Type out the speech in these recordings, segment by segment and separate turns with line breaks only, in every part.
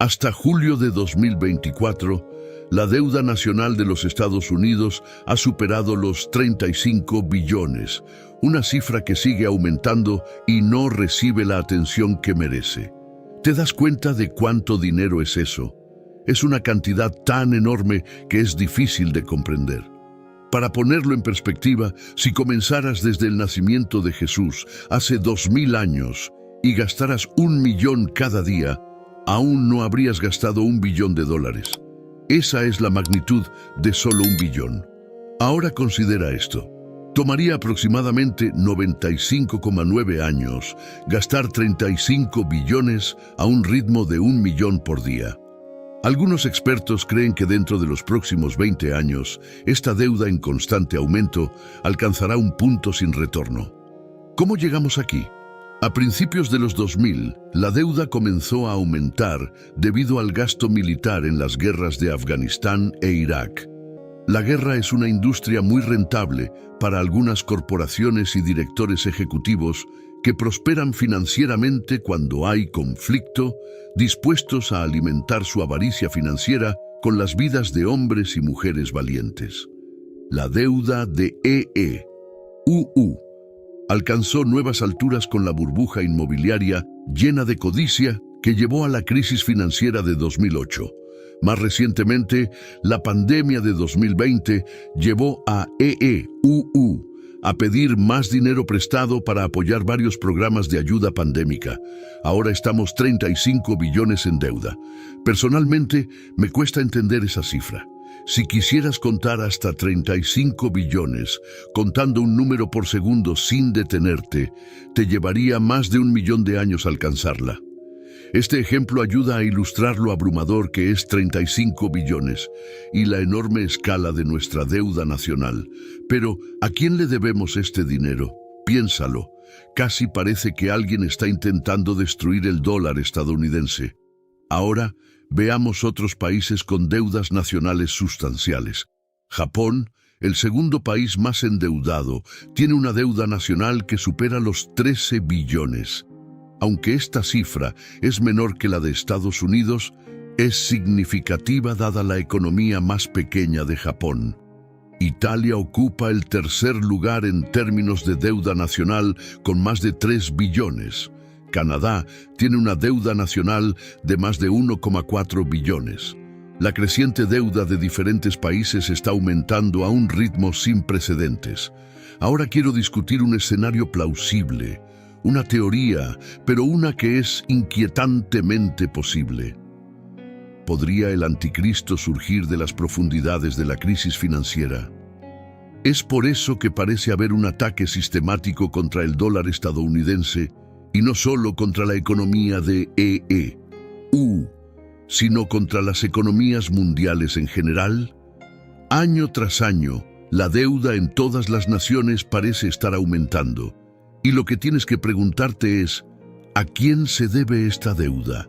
Hasta julio de 2024, la deuda nacional de los Estados Unidos ha superado los 35 billones, una cifra que sigue aumentando y no recibe la atención que merece. ¿Te das cuenta de cuánto dinero es eso? Es una cantidad tan enorme que es difícil de comprender. Para ponerlo en perspectiva, si comenzaras desde el nacimiento de Jesús hace 2000 años y gastaras 1 millón cada día, aún no habrías gastado $1 billón. Esa es la magnitud de solo 1 billón. Ahora considera esto. Tomaría aproximadamente 95,9 años gastar 35 billones a un ritmo de 1 millón por día. Algunos expertos creen que dentro de los próximos 20 años, esta deuda en constante aumento alcanzará un punto sin retorno. ¿Cómo llegamos aquí? A principios de los 2000, la deuda comenzó a aumentar debido al gasto militar en las guerras de Afganistán e Irak. La guerra es una industria muy rentable para algunas corporaciones y directores ejecutivos que prosperan financieramente cuando hay conflicto, dispuestos a alimentar su avaricia financiera con las vidas de hombres y mujeres valientes. La deuda de EEUU alcanzó nuevas alturas con la burbuja inmobiliaria llena de codicia que llevó a la crisis financiera de 2008. Más recientemente, la pandemia de 2020 llevó a EEUU a pedir más dinero prestado para apoyar varios programas de ayuda pandémica. Ahora estamos 35 billones en deuda. Personalmente, me cuesta entender esa cifra. Si quisieras contar hasta 35 billones, contando un número por segundo sin detenerte, te llevaría más de 1 millón de años alcanzarla. Este ejemplo ayuda a ilustrar lo abrumador que es 35 billones y la enorme escala de nuestra deuda nacional. Pero, ¿a quién le debemos este dinero? Piénsalo. Casi parece que alguien está intentando destruir el dólar estadounidense. Ahora, veamos otros países con deudas nacionales sustanciales. Japón, el segundo país más endeudado, tiene una deuda nacional que supera los 13 billones. Aunque esta cifra es menor que la de Estados Unidos, es significativa dada la economía más pequeña de Japón. Italia ocupa el tercer lugar en términos de deuda nacional con más de 3 billones. Canadá tiene una deuda nacional de más de 1,4 billones. La creciente deuda de diferentes países está aumentando a un ritmo sin precedentes. Ahora quiero discutir un escenario plausible, una teoría, pero una que es inquietantemente posible. ¿Podría el anticristo surgir de las profundidades de la crisis financiera? Es por eso que parece haber un ataque sistemático contra el dólar estadounidense, y no solo contra la economía de EEU, sino contra las economías mundiales en general. Año tras año, la deuda en todas las naciones parece estar aumentando. Y lo que tienes que preguntarte es, ¿a quién se debe esta deuda?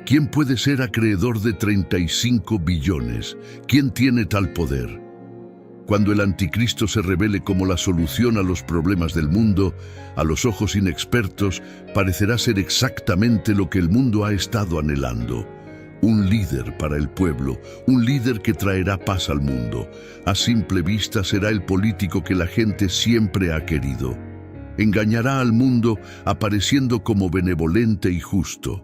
¿Quién puede ser acreedor de 35 billones? ¿Quién tiene tal poder? Cuando el anticristo se revele como la solución a los problemas del mundo, a los ojos inexpertos, parecerá ser exactamente lo que el mundo ha estado anhelando. Un líder para el pueblo, un líder que traerá paz al mundo. A simple vista será el político que la gente siempre ha querido. Engañará al mundo apareciendo como benevolente y justo.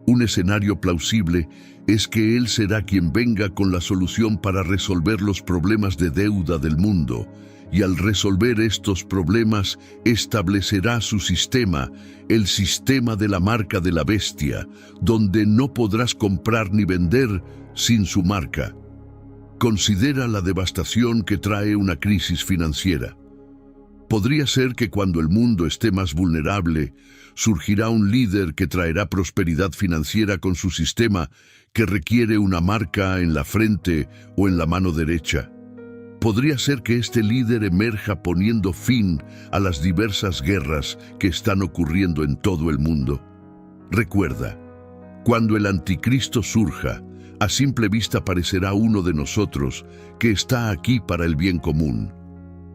Un escenario plausible es que él será quien venga con la solución para resolver los problemas de deuda del mundo, y al resolver estos problemas establecerá su sistema, el sistema de la marca de la bestia, donde no podrás comprar ni vender sin su marca. Considera la devastación que trae una crisis financiera. Podría ser que cuando el mundo esté más vulnerable, surgirá un líder que traerá prosperidad financiera con su sistema que requiere una marca en la frente o en la mano derecha. Podría ser que este líder emerja poniendo fin a las diversas guerras que están ocurriendo en todo el mundo. Recuerda, cuando el anticristo surja, a simple vista parecerá uno de nosotros que está aquí para el bien común.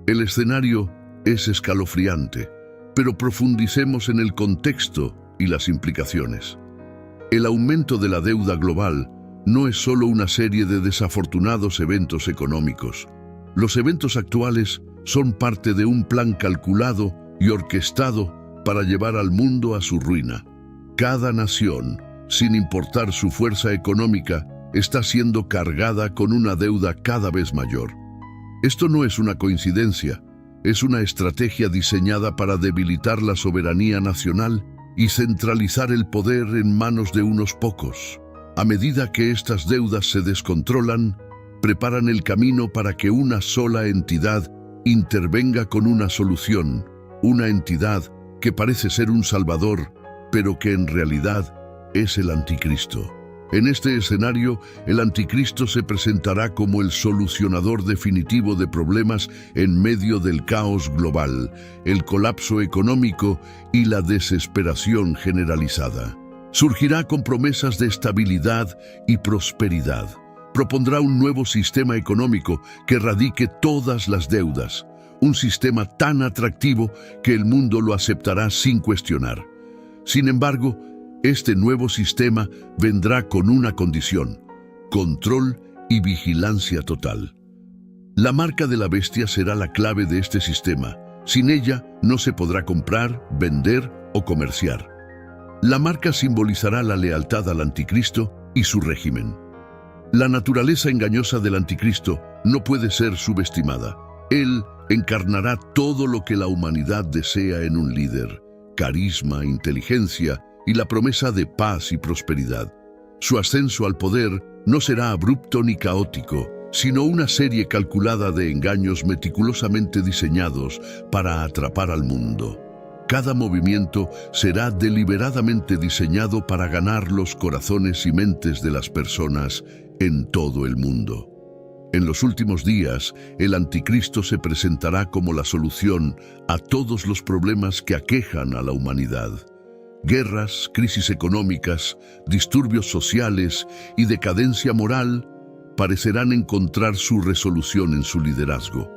El escenario es escalofriante, pero profundicemos en el contexto y las implicaciones. El aumento de la deuda global no es solo una serie de desafortunados eventos económicos. Los eventos actuales son parte de un plan calculado y orquestado para llevar al mundo a su ruina. Cada nación, sin importar su fuerza económica, está siendo cargada con una deuda cada vez mayor. Esto no es una coincidencia, es una estrategia diseñada para debilitar la soberanía nacional y centralizar el poder en manos de unos pocos. A medida que estas deudas se descontrolan, preparan el camino para que una sola entidad intervenga con una solución, una entidad que parece ser un salvador, pero que en realidad es el anticristo. En este escenario, el anticristo se presentará como el solucionador definitivo de problemas en medio del caos global, el colapso económico y la desesperación generalizada. Surgirá con promesas de estabilidad y prosperidad. Propondrá un nuevo sistema económico que erradique todas las deudas, un sistema tan atractivo que el mundo lo aceptará sin cuestionar. Sin embargo, este nuevo sistema vendrá con una condición: control y vigilancia total. La marca de la bestia será la clave de este sistema. Sin ella no se podrá comprar, vender o comerciar. La marca simbolizará la lealtad al anticristo y su régimen. La naturaleza engañosa del anticristo no puede ser subestimada. Él encarnará todo lo que la humanidad desea en un líder: carisma, inteligencia y la promesa de paz y prosperidad. Su ascenso al poder no será abrupto ni caótico, sino una serie calculada de engaños meticulosamente diseñados para atrapar al mundo. Cada movimiento será deliberadamente diseñado para ganar los corazones y mentes de las personas en todo el mundo. En los últimos días, el anticristo se presentará como la solución a todos los problemas que aquejan a la humanidad. Guerras, crisis económicas, disturbios sociales y decadencia moral parecerán encontrar su resolución en su liderazgo.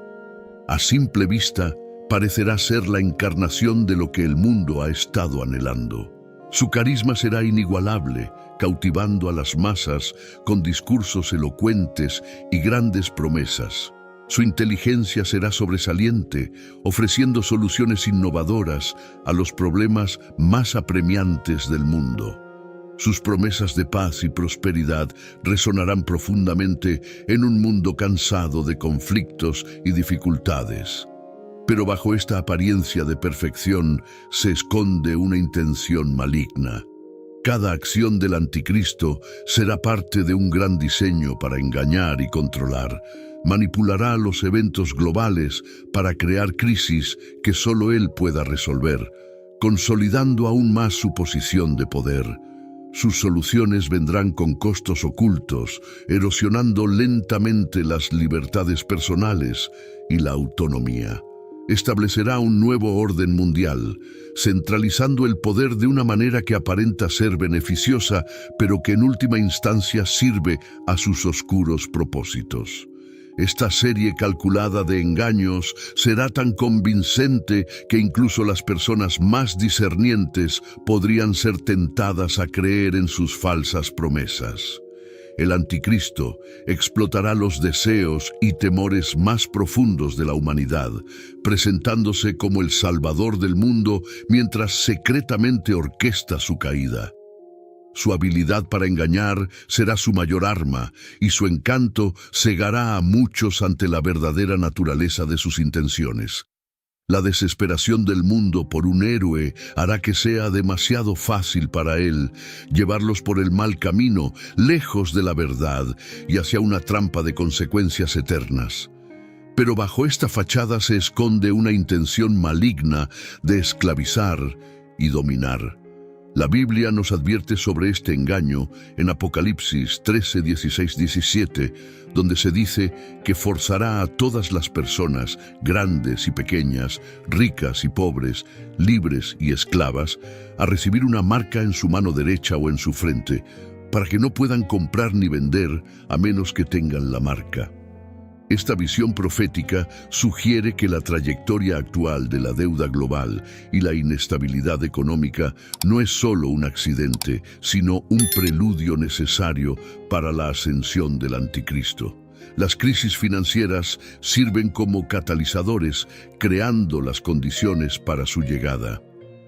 A simple vista, parecerá ser la encarnación de lo que el mundo ha estado anhelando. Su carisma será inigualable, cautivando a las masas con discursos elocuentes y grandes promesas. Su inteligencia será sobresaliente, ofreciendo soluciones innovadoras a los problemas más apremiantes del mundo. Sus promesas de paz y prosperidad resonarán profundamente en un mundo cansado de conflictos y dificultades. Pero bajo esta apariencia de perfección se esconde una intención maligna. Cada acción del anticristo será parte de un gran diseño para engañar y controlar. Manipulará los eventos globales para crear crisis que solo él pueda resolver, consolidando aún más su posición de poder. Sus soluciones vendrán con costos ocultos, erosionando lentamente las libertades personales y la autonomía. Establecerá un nuevo orden mundial, centralizando el poder de una manera que aparenta ser beneficiosa, pero que en última instancia sirve a sus oscuros propósitos. Esta serie calculada de engaños será tan convincente que incluso las personas más discernientes podrían ser tentadas a creer en sus falsas promesas. El anticristo explotará los deseos y temores más profundos de la humanidad, presentándose como el salvador del mundo mientras secretamente orquesta su caída. Su habilidad para engañar será su mayor arma, y su encanto cegará a muchos ante la verdadera naturaleza de sus intenciones. La desesperación del mundo por un héroe hará que sea demasiado fácil para él llevarlos por el mal camino, lejos de la verdad y hacia una trampa de consecuencias eternas. Pero bajo esta fachada se esconde una intención maligna de esclavizar y dominar. La Biblia nos advierte sobre este engaño en Apocalipsis 13, 16, 17, donde se dice que forzará a todas las personas, grandes y pequeñas, ricas y pobres, libres y esclavas, a recibir una marca en su mano derecha o en su frente, para que no puedan comprar ni vender a menos que tengan la marca. Esta visión profética sugiere que la trayectoria actual de la deuda global y la inestabilidad económica no es solo un accidente, sino un preludio necesario para la ascensión del anticristo. Las crisis financieras sirven como catalizadores, creando las condiciones para su llegada.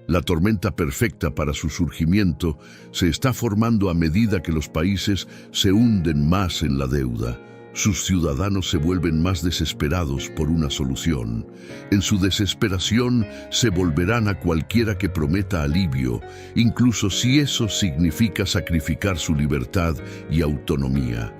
La tormenta perfecta para su surgimiento se está formando a medida que los países se hunden más en la deuda. Sus ciudadanos se vuelven más desesperados por una solución. En su desesperación se volverán a cualquiera que prometa alivio, incluso si eso significa sacrificar su libertad y autonomía.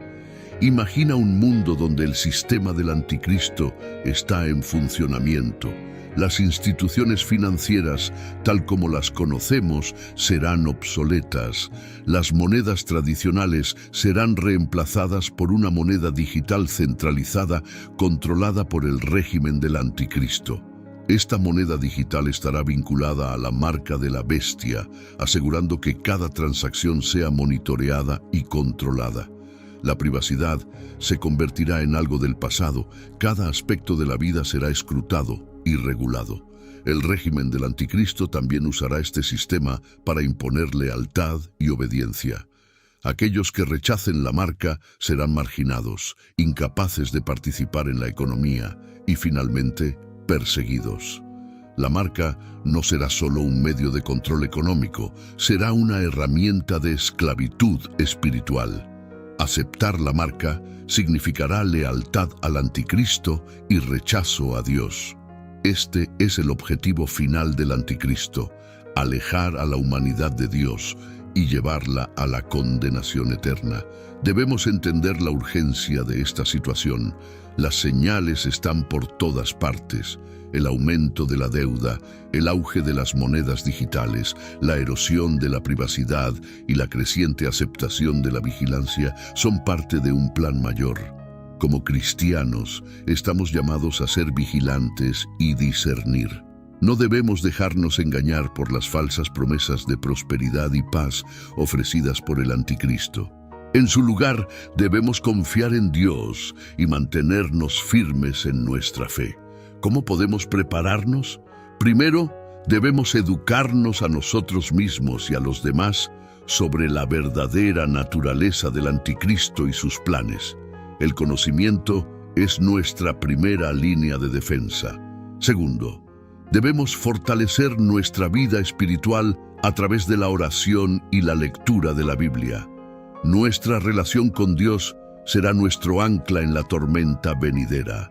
Imagina un mundo donde el sistema del anticristo está en funcionamiento. Las instituciones financieras, tal como las conocemos, serán obsoletas. Las monedas tradicionales serán reemplazadas por una moneda digital centralizada controlada por el régimen del anticristo. Esta moneda digital estará vinculada a la marca de la bestia, asegurando que cada transacción sea monitoreada y controlada. La privacidad se convertirá en algo del pasado. Cada aspecto de la vida será escrutado y regulado. El régimen del anticristo también usará este sistema para imponer lealtad y obediencia. Aquellos que rechacen la marca serán marginados, incapaces de participar en la economía y, finalmente, perseguidos. La marca no será solo un medio de control económico, será una herramienta de esclavitud espiritual. Aceptar la marca significará lealtad al anticristo y rechazo a Dios. Este es el objetivo final del anticristo: alejar a la humanidad de Dios y llevarla a la condenación eterna. Debemos entender la urgencia de esta situación. Las señales están por todas partes. El aumento de la deuda, el auge de las monedas digitales, la erosión de la privacidad y la creciente aceptación de la vigilancia son parte de un plan mayor. Como cristianos, estamos llamados a ser vigilantes y discernir. No debemos dejarnos engañar por las falsas promesas de prosperidad y paz ofrecidas por el anticristo. En su lugar, debemos confiar en Dios y mantenernos firmes en nuestra fe. ¿Cómo podemos prepararnos? Primero, debemos educarnos a nosotros mismos y a los demás sobre la verdadera naturaleza del anticristo y sus planes. El conocimiento es nuestra primera línea de defensa. Segundo, debemos fortalecer nuestra vida espiritual a través de la oración y la lectura de la Biblia. Nuestra relación con Dios será nuestro ancla en la tormenta venidera.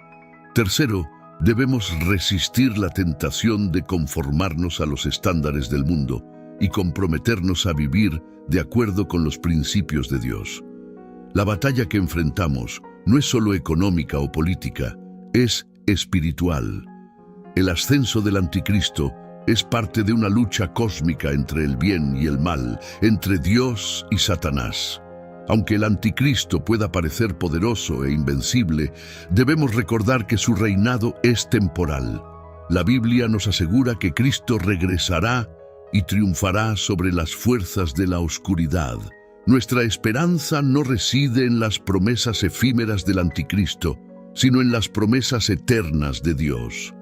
Tercero, debemos resistir la tentación de conformarnos a los estándares del mundo y comprometernos a vivir de acuerdo con los principios de Dios. La batalla que enfrentamos no es solo económica o política, es espiritual. El ascenso del anticristo es parte de una lucha cósmica entre el bien y el mal, entre Dios y Satanás. Aunque el anticristo pueda parecer poderoso e invencible, debemos recordar que su reinado es temporal. La Biblia nos asegura que Cristo regresará y triunfará sobre las fuerzas de la oscuridad. Nuestra esperanza no reside en las promesas efímeras del anticristo, sino en las promesas eternas de Dios.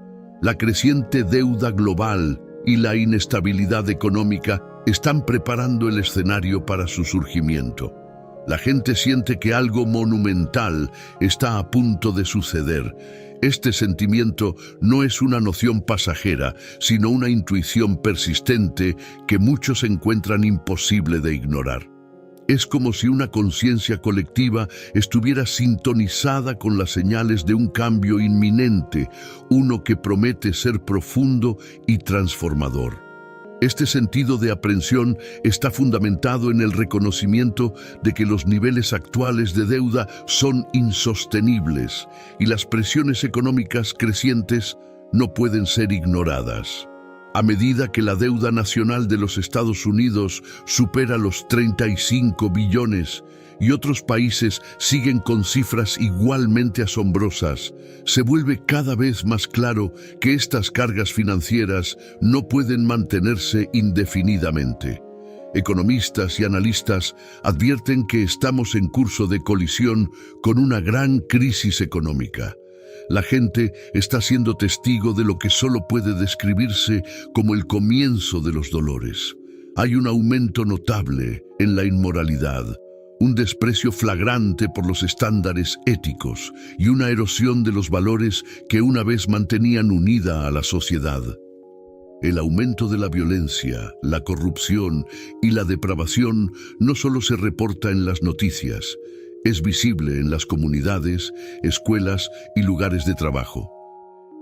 La creciente deuda global y la inestabilidad económica están preparando el escenario para su surgimiento. La gente siente que algo monumental está a punto de suceder. Este sentimiento no es una noción pasajera, sino una intuición persistente que muchos encuentran imposible de ignorar. Es como si una conciencia colectiva estuviera sintonizada con las señales de un cambio inminente, uno que promete ser profundo y transformador. Este sentido de aprensión está fundamentado en el reconocimiento de que los niveles actuales de deuda son insostenibles y las presiones económicas crecientes no pueden ser ignoradas. A medida que la deuda nacional de los Estados Unidos supera los 35 billones y otros países siguen con cifras igualmente asombrosas, se vuelve cada vez más claro que estas cargas financieras no pueden mantenerse indefinidamente. economistas y analistas advierten que estamos en curso de colisión con una gran crisis económica. La gente está siendo testigo de lo que solo puede describirse como el comienzo de los dolores. Hay un aumento notable en la inmoralidad, un desprecio flagrante por los estándares éticos y una erosión de los valores que una vez mantenían unida a la sociedad. El aumento de la violencia, la corrupción y la depravación no solo se reporta en las noticias, es visible en las comunidades, escuelas y lugares de trabajo.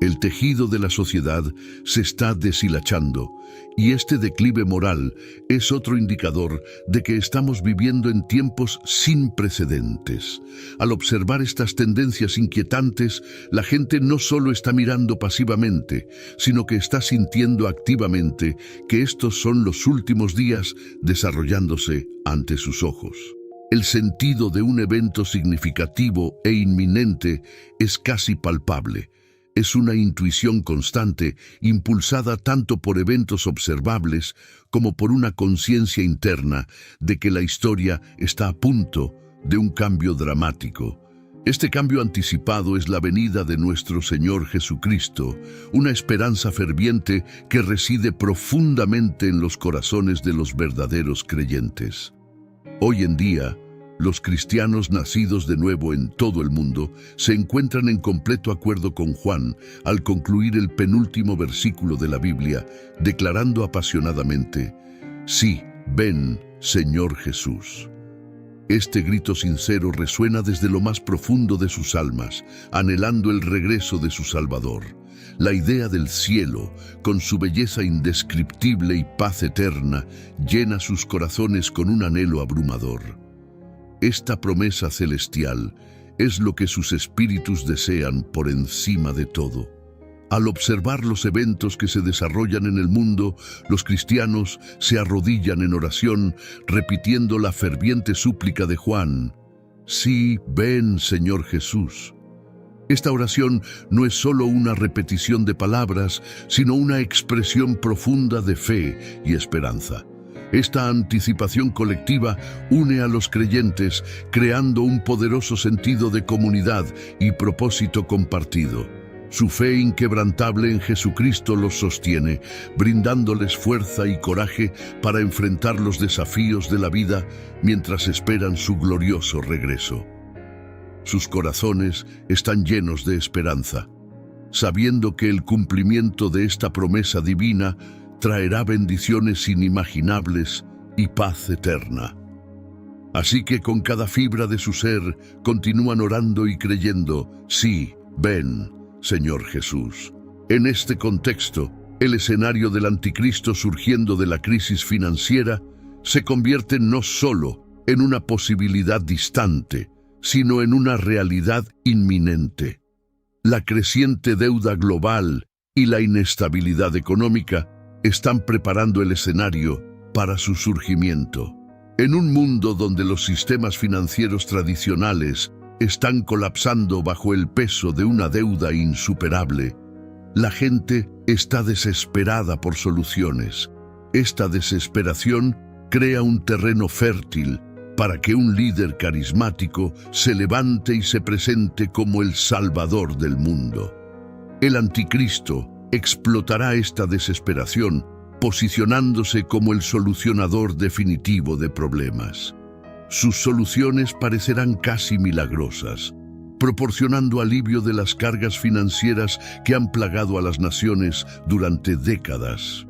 El tejido de la sociedad se está deshilachando y este declive moral es otro indicador de que estamos viviendo en tiempos sin precedentes. Al observar estas tendencias inquietantes, la gente no solo está mirando pasivamente, sino que está sintiendo activamente que estos son los últimos días desarrollándose ante sus ojos. El sentido de un evento significativo e inminente es casi palpable. Es una intuición constante, impulsada tanto por eventos observables como por una conciencia interna de que la historia está a punto de un cambio dramático. Este cambio anticipado es la venida de nuestro Señor Jesucristo, una esperanza ferviente que reside profundamente en los corazones de los verdaderos creyentes. Hoy en día, los cristianos nacidos de nuevo en todo el mundo se encuentran en completo acuerdo con Juan al concluir el penúltimo versículo de la Biblia, declarando apasionadamente: «Sí, ven, Señor Jesús». Este grito sincero resuena desde lo más profundo de sus almas, anhelando el regreso de su Salvador. La idea del cielo, con su belleza indescriptible y paz eterna, llena sus corazones con un anhelo abrumador. Esta promesa celestial es lo que sus espíritus desean por encima de todo. Al observar los eventos que se desarrollan en el mundo, los cristianos se arrodillan en oración, repitiendo la ferviente súplica de Juan: «Sí, ven, Señor Jesús». Esta oración no es solo una repetición de palabras, sino una expresión profunda de fe y esperanza. Esta anticipación colectiva une a los creyentes, creando un poderoso sentido de comunidad y propósito compartido. Su fe inquebrantable en Jesucristo los sostiene, brindándoles fuerza y coraje para enfrentar los desafíos de la vida mientras esperan su glorioso regreso. Sus corazones están llenos de esperanza, sabiendo que el cumplimiento de esta promesa divina traerá bendiciones inimaginables y paz eterna. Así que con cada fibra de su ser continúan orando y creyendo: «Sí, ven, Señor Jesús». En este contexto, el escenario del anticristo surgiendo de la crisis financiera se convierte no solo en una posibilidad distante, sino en una realidad inminente. La creciente deuda global y la inestabilidad económica están preparando el escenario para su surgimiento. En un mundo donde los sistemas financieros tradicionales están colapsando bajo el peso de una deuda insuperable, la gente está desesperada por soluciones. Esta desesperación crea un terreno fértil para que un líder carismático se levante y se presente como el Salvador del mundo. El anticristo explotará esta desesperación, posicionándose como el solucionador definitivo de problemas. Sus soluciones parecerán casi milagrosas, proporcionando alivio de las cargas financieras que han plagado a las naciones durante décadas.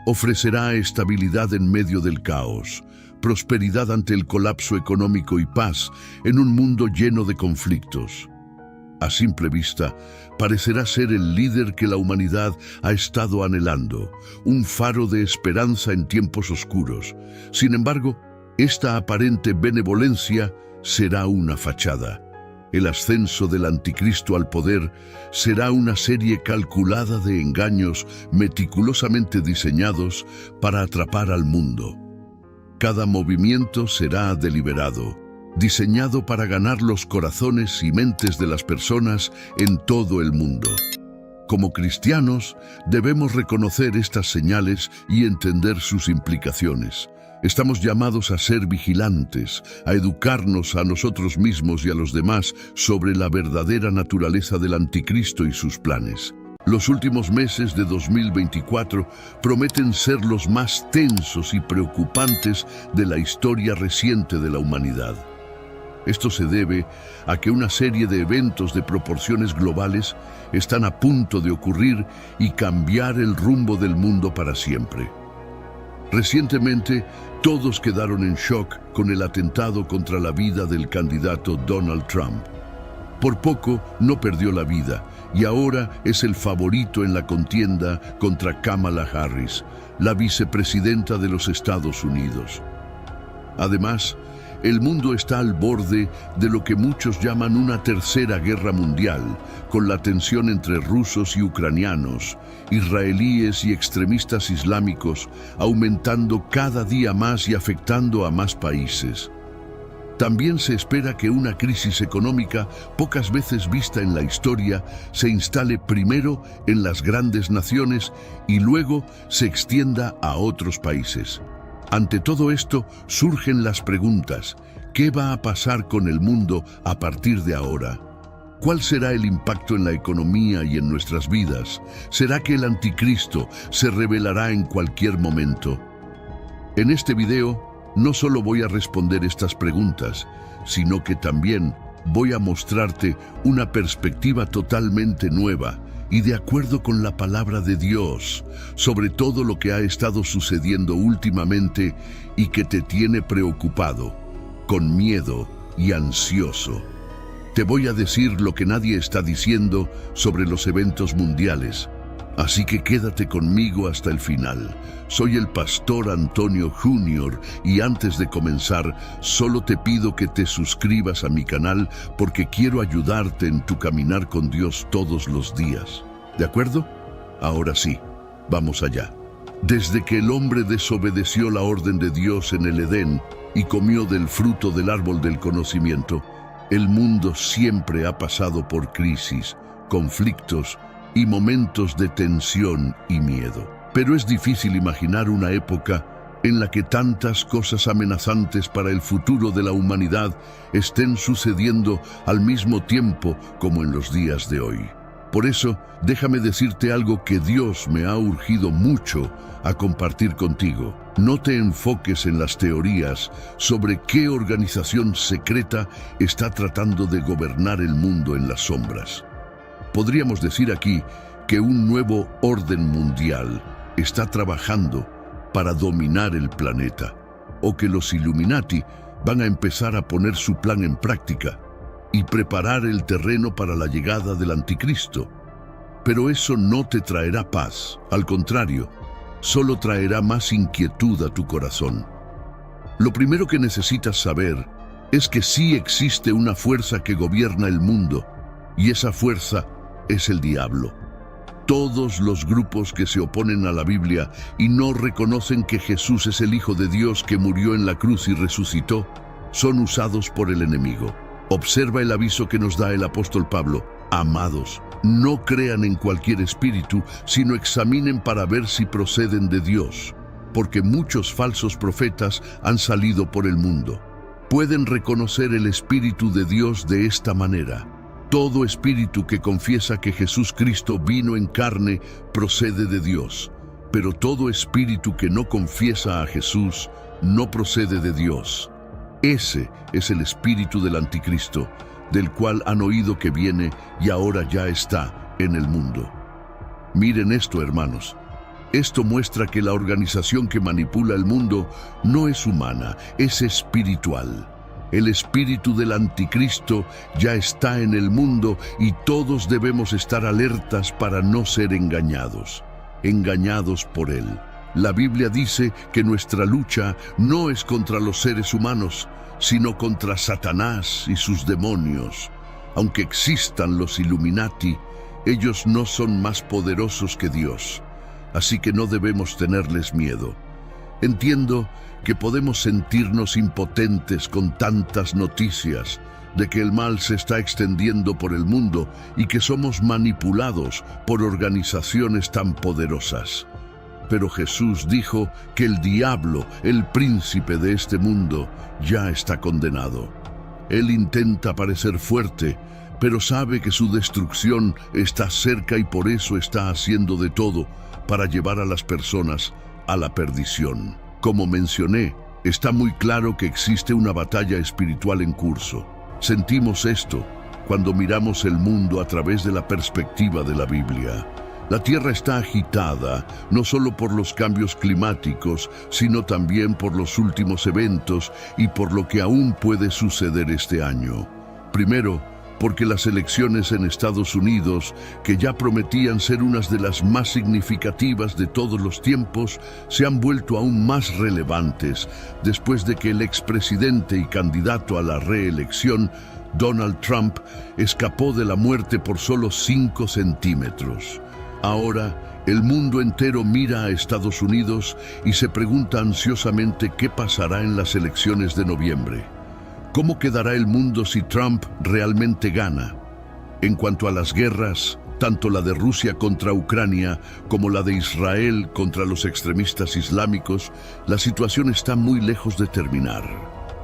Ofrecerá estabilidad en medio del caos, prosperidad ante el colapso económico y paz en un mundo lleno de conflictos. A simple vista, parecerá ser el líder que la humanidad ha estado anhelando, un faro de esperanza en tiempos oscuros. Sin embargo, esta aparente benevolencia será una fachada. El ascenso del anticristo al poder será una serie calculada de engaños meticulosamente diseñados para atrapar al mundo. Cada movimiento será deliberado, diseñado para ganar los corazones y mentes de las personas en todo el mundo. Como cristianos, debemos reconocer estas señales y entender sus implicaciones. Estamos llamados a ser vigilantes, a educarnos a nosotros mismos y a los demás sobre la verdadera naturaleza del anticristo y sus planes. Los últimos meses de 2024 prometen ser los más tensos y preocupantes de la historia reciente de la humanidad. Esto se debe a que una serie de eventos de proporciones globales están a punto de ocurrir y cambiar el rumbo del mundo para siempre. Recientemente, todos quedaron en shock con el atentado contra la vida del candidato Donald Trump. Por poco no perdió la vida y ahora es el favorito en la contienda contra Kamala Harris, la vicepresidenta de los Estados Unidos. Además, el mundo está al borde de lo que muchos llaman una tercera guerra mundial, con la tensión entre rusos y ucranianos, israelíes y extremistas islámicos aumentando cada día más y afectando a más países. También se espera que una crisis económica pocas veces vista en la historia se instale primero en las grandes naciones y luego se extienda a otros países. Ante todo esto surgen las preguntas: ¿qué va a pasar con el mundo a partir de ahora? ¿Cuál será el impacto en la economía y en nuestras vidas? ¿Será que el anticristo se revelará en cualquier momento? En este video no solo voy a responder estas preguntas, sino que también voy a mostrarte una perspectiva totalmente nueva y de acuerdo con la palabra de Dios sobre todo lo que ha estado sucediendo últimamente y que te tiene preocupado, con miedo y ansioso. Te voy a decir lo que nadie está diciendo sobre los eventos mundiales, así que quédate conmigo hasta el final. Soy el pastor Antonio Jr. y antes de comenzar, solo te pido que te suscribas a mi canal porque quiero ayudarte en tu caminar con Dios todos los días. ¿De acuerdo? Ahora sí, vamos allá. Desde que el hombre desobedeció la orden de Dios en el Edén y comió del fruto del árbol del conocimiento, el mundo siempre ha pasado por crisis, conflictos y momentos de tensión y miedo. Pero es difícil imaginar una época en la que tantas cosas amenazantes para el futuro de la humanidad estén sucediendo al mismo tiempo como en los días de hoy. Por eso, déjame decirte algo que Dios me ha urgido mucho a compartir contigo. No te enfoques en las teorías sobre qué organización secreta está tratando de gobernar el mundo en las sombras. Podríamos decir aquí que un nuevo orden mundial está trabajando para dominar el planeta, o que los Illuminati van a empezar a poner su plan en práctica y preparar el terreno para la llegada del anticristo. Pero eso no te traerá paz, al contrario, solo traerá más inquietud a tu corazón. Lo primero que necesitas saber es que sí existe una fuerza que gobierna el mundo, y esa fuerza es el diablo. Todos los grupos que se oponen a la Biblia y no reconocen que Jesús es el Hijo de Dios que murió en la cruz y resucitó, son usados por el enemigo. Observa el aviso que nos da el apóstol Pablo: amados, no crean en cualquier espíritu, sino examinen para ver si proceden de Dios, porque muchos falsos profetas han salido por el mundo. Pueden reconocer el Espíritu de Dios de esta manera: todo espíritu que confiesa que Jesús Cristo vino en carne procede de Dios, pero todo espíritu que no confiesa a Jesús no procede de Dios. Ese es el espíritu del anticristo, del cual han oído que viene y ahora ya está en el mundo. Miren esto, hermanos. Esto muestra que la organización que manipula el mundo no es humana, es espiritual. El espíritu del anticristo ya está en el mundo y todos debemos estar alertas para no ser engañados por él. La Biblia dice que nuestra lucha no es contra los seres humanos, sino contra Satanás y sus demonios. Aunque existan los Illuminati, ellos no son más poderosos que Dios, así que no debemos tenerles miedo. Entiendo que podemos sentirnos impotentes con tantas noticias de que el mal se está extendiendo por el mundo y que somos manipulados por organizaciones tan poderosas. Pero Jesús dijo que el diablo, el príncipe de este mundo, ya está condenado. Él intenta parecer fuerte, pero sabe que su destrucción está cerca y por eso está haciendo de todo para llevar a las personas a la perdición. Como mencioné, está muy claro que existe una batalla espiritual en curso. Sentimos esto cuando miramos el mundo a través de la perspectiva de la Biblia. La Tierra está agitada, no solo por los cambios climáticos, sino también por los últimos eventos y por lo que aún puede suceder este año. Primero, porque las elecciones en Estados Unidos, que ya prometían ser unas de las más significativas de todos los tiempos, se han vuelto aún más relevantes después de que el expresidente y candidato a la reelección, Donald Trump, escapó de la muerte por solo 5 centímetros. Ahora, el mundo entero mira a Estados Unidos y se pregunta ansiosamente qué pasará en las elecciones de noviembre. ¿Cómo quedará el mundo si Trump realmente gana? En cuanto a las guerras, tanto la de Rusia contra Ucrania como la de Israel contra los extremistas islámicos, la situación está muy lejos de terminar.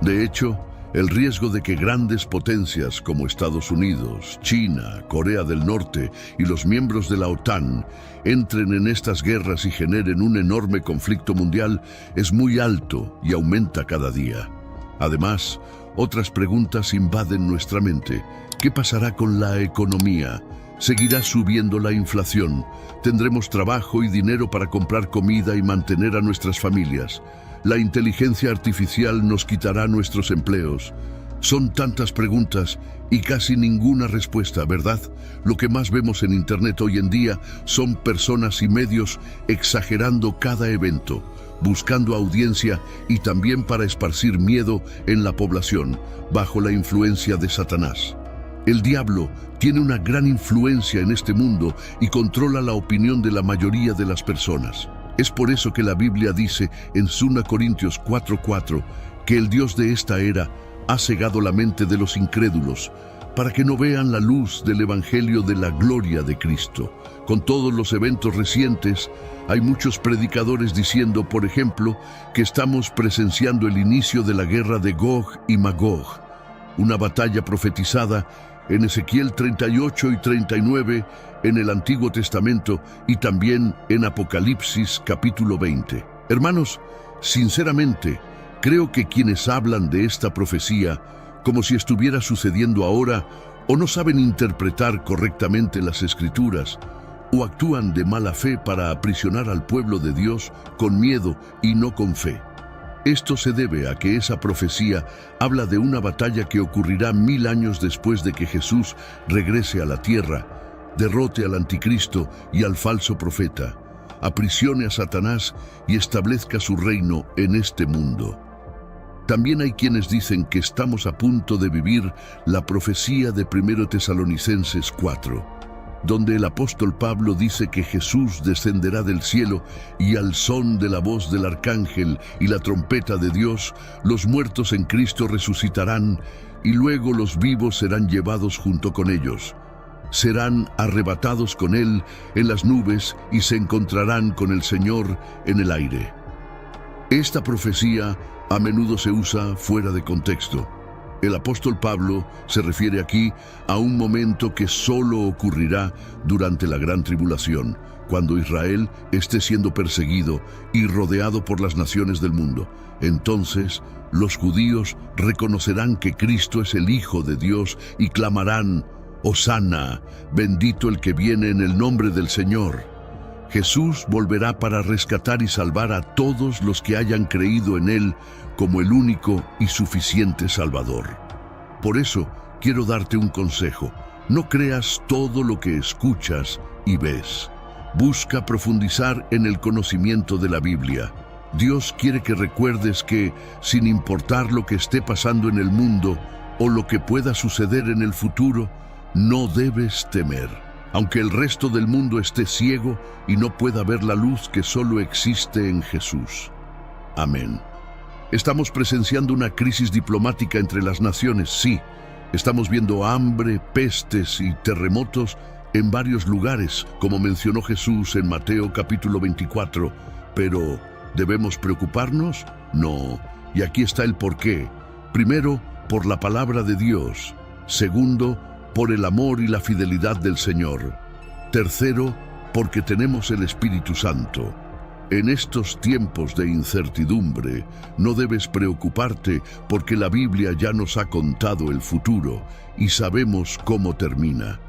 De hecho, el riesgo de que grandes potencias como Estados Unidos, China, Corea del Norte y los miembros de la OTAN entren en estas guerras y generen un enorme conflicto mundial es muy alto y aumenta cada día. Además, otras preguntas invaden nuestra mente. ¿Qué pasará con la economía? ¿Seguirá subiendo la inflación? ¿Tendremos trabajo y dinero para comprar comida y mantener a nuestras familias? ¿La inteligencia artificial nos quitará nuestros empleos? Son tantas preguntas y casi ninguna respuesta, ¿verdad? Lo que más vemos en Internet hoy en día son personas y medios exagerando cada evento, buscando audiencia y también para esparcir miedo en la población, bajo la influencia de Satanás. El diablo tiene una gran influencia en este mundo y controla la opinión de la mayoría de las personas. Es por eso que la Biblia dice en 2 Corintios 4:4 que el Dios de esta era ha cegado la mente de los incrédulos para que no vean la luz del Evangelio de la gloria de Cristo. Con todos los eventos recientes, hay muchos predicadores diciendo, por ejemplo, que estamos presenciando el inicio de la guerra de Gog y Magog, una batalla profetizada en Ezequiel 38 y 39, en el Antiguo Testamento y también en Apocalipsis capítulo 20. Hermanos, sinceramente, creo que quienes hablan de esta profecía como si estuviera sucediendo ahora, o no saben interpretar correctamente las Escrituras, o actúan de mala fe para aprisionar al pueblo de Dios con miedo y no con fe. Esto se debe a que esa profecía habla de una batalla que ocurrirá 1000 años después de que Jesús regrese a la tierra, derrote al anticristo y al falso profeta, aprisione a Satanás y establezca su reino en este mundo. También hay quienes dicen que estamos a punto de vivir la profecía de 1 Tesalonicenses 4, donde el apóstol Pablo dice que Jesús descenderá del cielo y al son de la voz del arcángel y la trompeta de Dios, los muertos en Cristo resucitarán y luego los vivos serán llevados junto con ellos. Serán arrebatados con Él en las nubes y se encontrarán con el Señor en el aire. Esta profecía a menudo se usa fuera de contexto. El apóstol Pablo se refiere aquí a un momento que solo ocurrirá durante la gran tribulación, cuando Israel esté siendo perseguido y rodeado por las naciones del mundo. Entonces, los judíos reconocerán que Cristo es el Hijo de Dios y clamarán: «Hosana, bendito el que viene en el nombre del Señor». Jesús volverá para rescatar y salvar a todos los que hayan creído en Él como el único y suficiente Salvador. Por eso, quiero darte un consejo. No creas todo lo que escuchas y ves. Busca profundizar en el conocimiento de la Biblia. Dios quiere que recuerdes que, sin importar lo que esté pasando en el mundo o lo que pueda suceder en el futuro, no debes temer. Aunque el resto del mundo esté ciego y no pueda ver la luz que solo existe en Jesús. Amén. Estamos presenciando una crisis diplomática entre las naciones, sí. Estamos viendo hambre, pestes y terremotos en varios lugares, como mencionó Jesús en Mateo capítulo 24, pero ¿debemos preocuparnos? No, y aquí está el porqué. Primero, por la palabra de Dios. Segundo, por el amor y la fidelidad del Señor. Tercero, porque tenemos el Espíritu Santo. En estos tiempos de incertidumbre, no debes preocuparte porque la Biblia ya nos ha contado el futuro y sabemos cómo termina.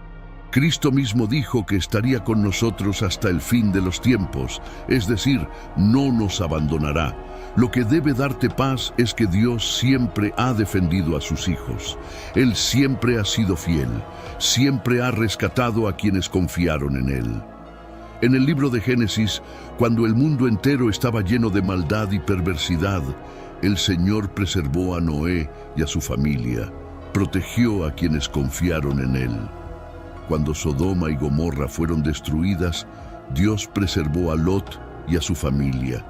Cristo mismo dijo que estaría con nosotros hasta el fin de los tiempos, es decir, no nos abandonará. Lo que debe darte paz es que Dios siempre ha defendido a sus hijos. Él siempre ha sido fiel, siempre ha rescatado a quienes confiaron en Él. En el libro de Génesis, cuando el mundo entero estaba lleno de maldad y perversidad, el Señor preservó a Noé y a su familia, protegió a quienes confiaron en Él. Cuando Sodoma y Gomorra fueron destruidas, Dios preservó a Lot y a su familia.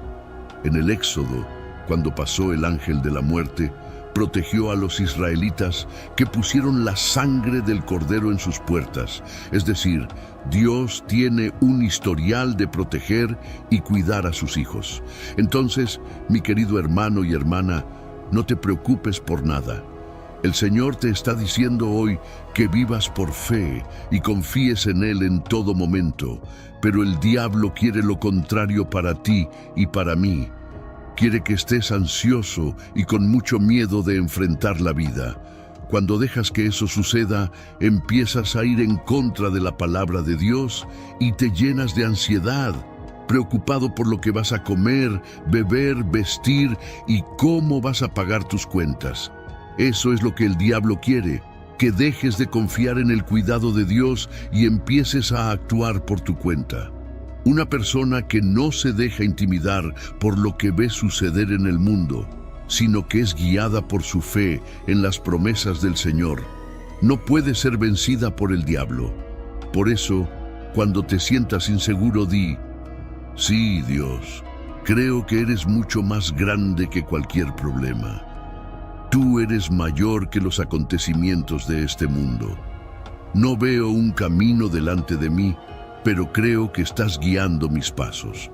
En el Éxodo, cuando pasó el ángel de la muerte, protegió a los israelitas que pusieron la sangre del cordero en sus puertas. Es decir, Dios tiene un historial de proteger y cuidar a sus hijos. Entonces, mi querido hermano y hermana, no te preocupes por nada. El Señor te está diciendo hoy que vivas por fe y confíes en Él en todo momento, pero el diablo quiere lo contrario para ti y para mí. Quiere que estés ansioso y con mucho miedo de enfrentar la vida. Cuando dejas que eso suceda, empiezas a ir en contra de la palabra de Dios y te llenas de ansiedad, preocupado por lo que vas a comer, beber, vestir y cómo vas a pagar tus cuentas. Eso es lo que el diablo quiere, que dejes de confiar en el cuidado de Dios y empieces a actuar por tu cuenta. Una persona que no se deja intimidar por lo que ve suceder en el mundo, sino que es guiada por su fe en las promesas del Señor, no puede ser vencida por el diablo. Por eso, cuando te sientas inseguro, di: sí, Dios, creo que eres mucho más grande que cualquier problema. Tú eres mayor que los acontecimientos de este mundo. No veo un camino delante de mí, pero creo que estás guiando mis pasos.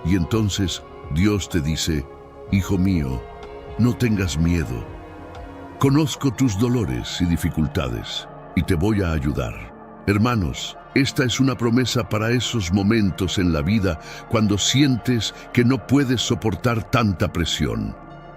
Y entonces Dios te dice: hijo mío, no tengas miedo. Conozco tus dolores y dificultades, y te voy a ayudar. Hermanos, esta es una promesa para esos momentos en la vida cuando sientes que no puedes soportar tanta presión.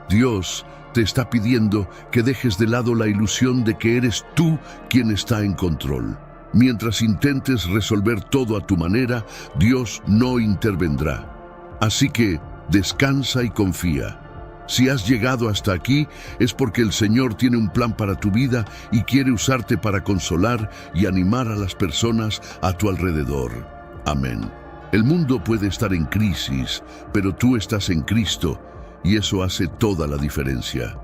Dios te está pidiendo que dejes de lado la ilusión de que eres tú quien está en control. Mientras intentes resolver todo a tu manera, Dios no intervendrá. Así que descansa y confía. Si has llegado hasta aquí, es porque el Señor tiene un plan para tu vida y quiere usarte para consolar y animar a las personas a tu alrededor. Amén. El mundo puede estar en crisis, pero tú estás en Cristo y eso hace toda la diferencia.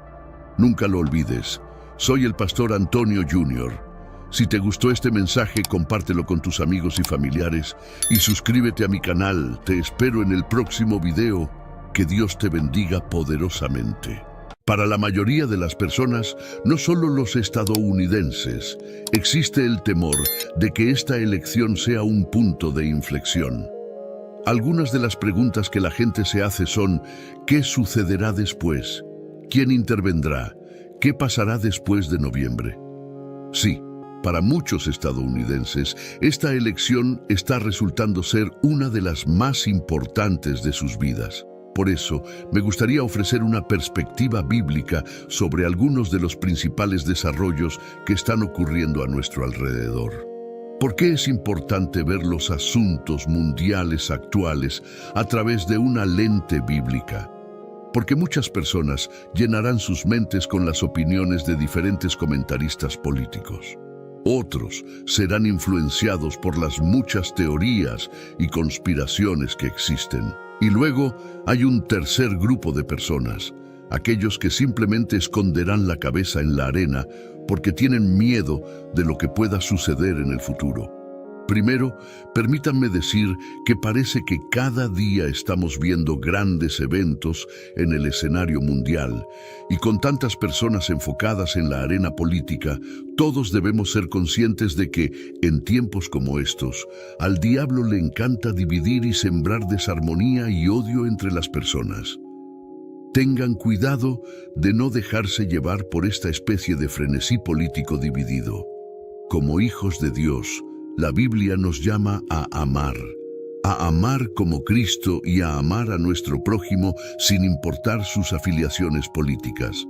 Nunca lo olvides. Soy el pastor Antonio Jr. Si te gustó este mensaje, compártelo con tus amigos y familiares y suscríbete a mi canal. Te espero en el próximo video. Que Dios te bendiga poderosamente. Para la mayoría de las personas, no solo los estadounidenses, existe el temor de que esta elección sea un punto de inflexión. Algunas de las preguntas que la gente se hace son: ¿qué sucederá después? ¿Quién intervendrá? ¿Qué pasará después de noviembre? Sí. Para muchos estadounidenses, esta elección está resultando ser una de las más importantes de sus vidas. Por eso, me gustaría ofrecer una perspectiva bíblica sobre algunos de los principales desarrollos que están ocurriendo a nuestro alrededor. ¿Por qué es importante ver los asuntos mundiales actuales a través de una lente bíblica? Porque muchas personas llenarán sus mentes con las opiniones de diferentes comentaristas políticos. Otros serán influenciados por las muchas teorías y conspiraciones que existen. Y luego hay un tercer grupo de personas, aquellos que simplemente esconderán la cabeza en la arena porque tienen miedo de lo que pueda suceder en el futuro. Primero, permítanme decir que parece que cada día estamos viendo grandes eventos en el escenario mundial, y con tantas personas enfocadas en la arena política, todos debemos ser conscientes de que, en tiempos como estos, al diablo le encanta dividir y sembrar desarmonía y odio entre las personas. Tengan cuidado de no dejarse llevar por esta especie de frenesí político dividido. Como hijos de Dios, la Biblia nos llama a amar como Cristo y a amar a nuestro prójimo sin importar sus afiliaciones políticas.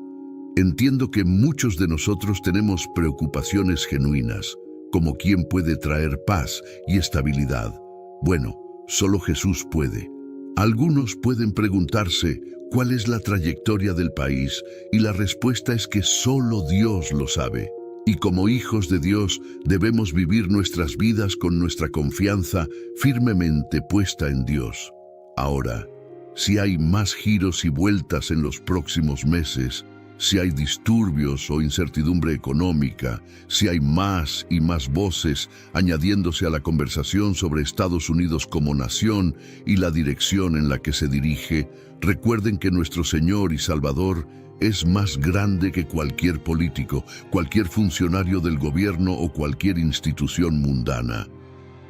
Entiendo que muchos de nosotros tenemos preocupaciones genuinas, como quién puede traer paz y estabilidad. Bueno, solo Jesús puede. Algunos pueden preguntarse cuál es la trayectoria del país, y la respuesta es que solo Dios lo sabe. Y como hijos de Dios debemos vivir nuestras vidas con nuestra confianza firmemente puesta en Dios. Ahora, si hay más giros y vueltas en los próximos meses, si hay disturbios o incertidumbre económica, si hay más y más voces añadiéndose a la conversación sobre Estados Unidos como nación y la dirección en la que se dirige, recuerden que nuestro Señor y Salvador es más grande que cualquier político, cualquier funcionario del gobierno o cualquier institución mundana.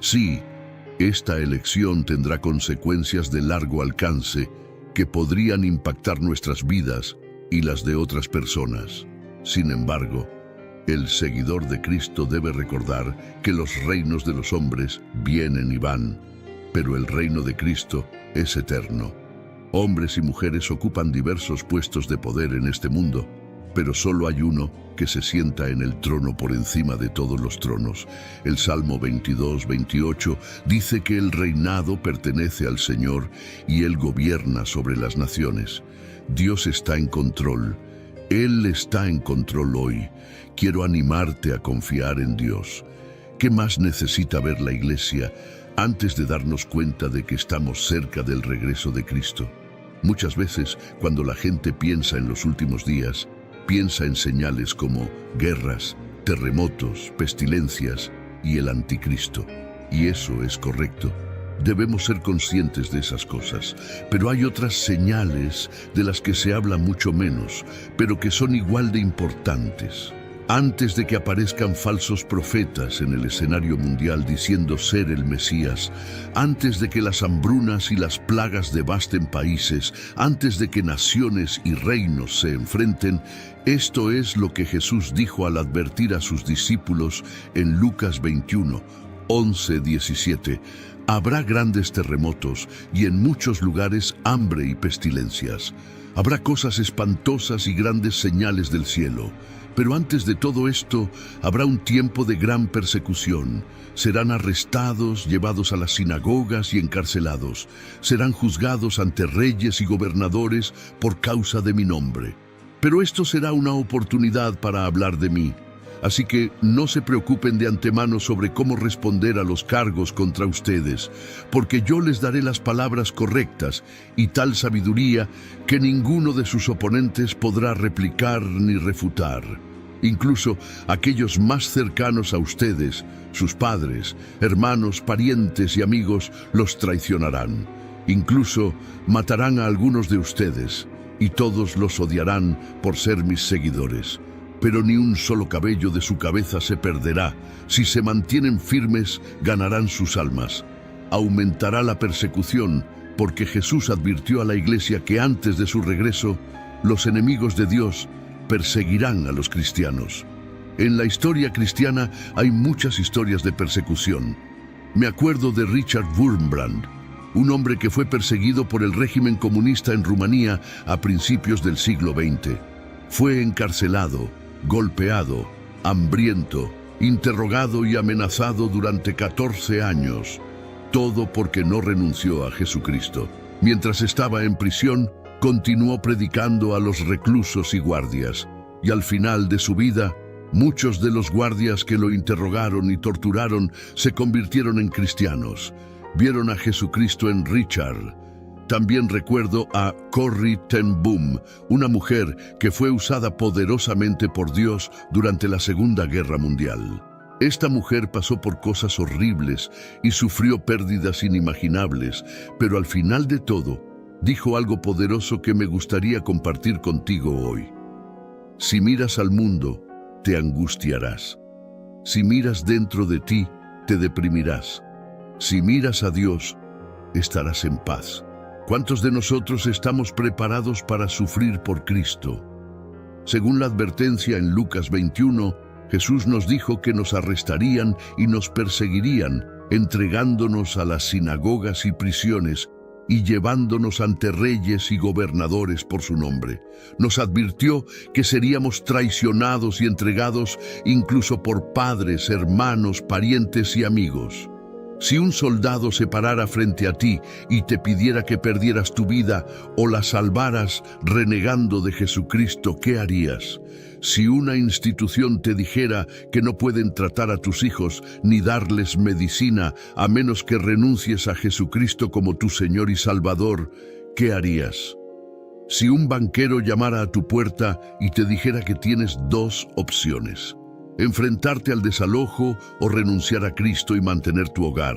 Sí, esta elección tendrá consecuencias de largo alcance que podrían impactar nuestras vidas y las de otras personas. Sin embargo, el seguidor de Cristo debe recordar que los reinos de los hombres vienen y van, pero el reino de Cristo es eterno. Hombres y mujeres ocupan diversos puestos de poder en este mundo, pero solo hay uno que se sienta en el trono por encima de todos los tronos. El Salmo 22:28 dice que el reinado pertenece al Señor y Él gobierna sobre las naciones. Dios está en control. Él está en control hoy. Quiero animarte a confiar en Dios. ¿Qué más necesita ver la Iglesia antes de darnos cuenta de que estamos cerca del regreso de Cristo? Muchas veces, cuando la gente piensa en los últimos días, piensa en señales como guerras, terremotos, pestilencias y el anticristo. Y eso es correcto. Debemos ser conscientes de esas cosas, pero hay otras señales de las que se habla mucho menos, pero que son igual de importantes. Antes de que aparezcan falsos profetas en el escenario mundial diciendo ser el Mesías, antes de que las hambrunas y las plagas devasten países, antes de que naciones y reinos se enfrenten, esto es lo que Jesús dijo al advertir a sus discípulos en Lucas 21, 11-17. Habrá grandes terremotos y en muchos lugares hambre y pestilencias. Habrá cosas espantosas y grandes señales del cielo. Pero antes de todo esto, habrá un tiempo de gran persecución. Serán arrestados, llevados a las sinagogas y encarcelados. Serán juzgados ante reyes y gobernadores por causa de mi nombre. Pero esto será una oportunidad para hablar de mí. Así que no se preocupen de antemano sobre cómo responder a los cargos contra ustedes, porque yo les daré las palabras correctas y tal sabiduría que ninguno de sus oponentes podrá replicar ni refutar. Incluso aquellos más cercanos a ustedes, sus padres, hermanos, parientes y amigos, los traicionarán. Incluso matarán a algunos de ustedes, y todos los odiarán por ser mis seguidores. Pero ni un solo cabello de su cabeza se perderá. Si se mantienen firmes, ganarán sus almas. Aumentará la persecución, porque Jesús advirtió a la Iglesia que antes de su regreso, los enemigos de Dios perseguirán a los cristianos. En la historia cristiana hay muchas historias de persecución. Me acuerdo de Richard Wurmbrand, un hombre que fue perseguido por el régimen comunista en Rumanía a principios del siglo XX. Fue encarcelado, golpeado, hambriento, interrogado y amenazado durante 14 años, todo porque no renunció a Jesucristo. Mientras estaba en prisión, continuó predicando a los reclusos y guardias, y al final de su vida, muchos de los guardias que lo interrogaron y torturaron se convirtieron en cristianos. Vieron a Jesucristo en Richard. También recuerdo a Corrie ten Boom, una mujer que fue usada poderosamente por Dios durante la Segunda Guerra Mundial. Esta mujer pasó por cosas horribles y sufrió pérdidas inimaginables, pero al final de todo, dijo algo poderoso que me gustaría compartir contigo hoy. Si miras al mundo, te angustiarás. Si miras dentro de ti, te deprimirás. Si miras a Dios, estarás en paz. ¿Cuántos de nosotros estamos preparados para sufrir por Cristo? Según la advertencia en Lucas 21, Jesús nos dijo que nos arrestarían y nos perseguirían, entregándonos a las sinagogas y prisiones y llevándonos ante reyes y gobernadores por su nombre. Nos advirtió que seríamos traicionados y entregados incluso por padres, hermanos, parientes y amigos. Si un soldado se parara frente a ti y te pidiera que perdieras tu vida o la salvaras renegando de Jesucristo, ¿qué harías? Si una institución te dijera que no pueden tratar a tus hijos ni darles medicina a menos que renuncies a Jesucristo como tu Señor y Salvador, ¿qué harías? Si un banquero llamara a tu puerta y te dijera que tienes dos opciones: enfrentarte al desalojo o renunciar a Cristo y mantener tu hogar,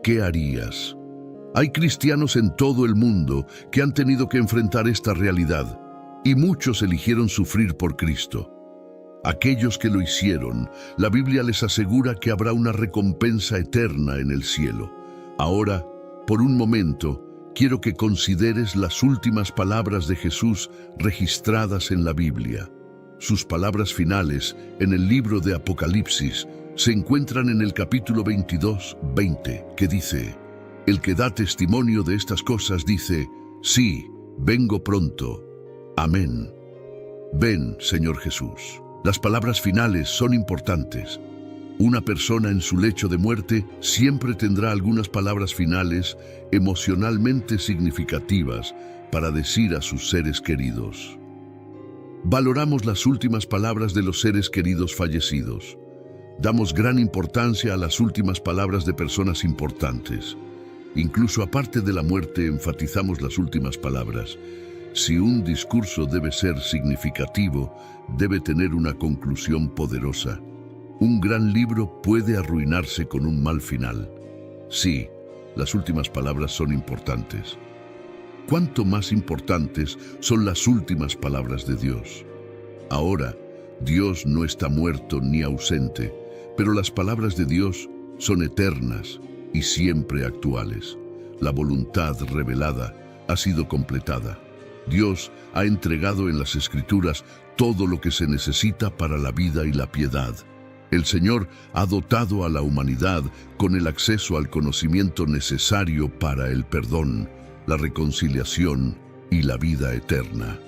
¿qué harías? Hay cristianos en todo el mundo que han tenido que enfrentar esta realidad, y muchos eligieron sufrir por Cristo. Aquellos que lo hicieron, la Biblia les asegura que habrá una recompensa eterna en el cielo. Ahora, por un momento, quiero que consideres las últimas palabras de Jesús registradas en la Biblia. Sus palabras finales en el libro de Apocalipsis se encuentran en el capítulo 22:20, que dice: el que da testimonio de estas cosas dice: sí, vengo pronto. Amén. Ven, Señor Jesús. Las palabras finales son importantes. Una persona en su lecho de muerte siempre tendrá algunas palabras finales emocionalmente significativas para decir a sus seres queridos. Valoramos las últimas palabras de los seres queridos fallecidos. Damos gran importancia a las últimas palabras de personas importantes. Incluso aparte de la muerte, enfatizamos las últimas palabras. Si un discurso debe ser significativo, debe tener una conclusión poderosa. Un gran libro puede arruinarse con un mal final. Sí, las últimas palabras son importantes. ¿Cuánto más importantes son las últimas palabras de Dios? Ahora, Dios no está muerto ni ausente, pero las palabras de Dios son eternas y siempre actuales. La voluntad revelada ha sido completada. Dios ha entregado en las Escrituras todo lo que se necesita para la vida y la piedad. El Señor ha dotado a la humanidad con el acceso al conocimiento necesario para el perdón, la reconciliación y la vida eterna.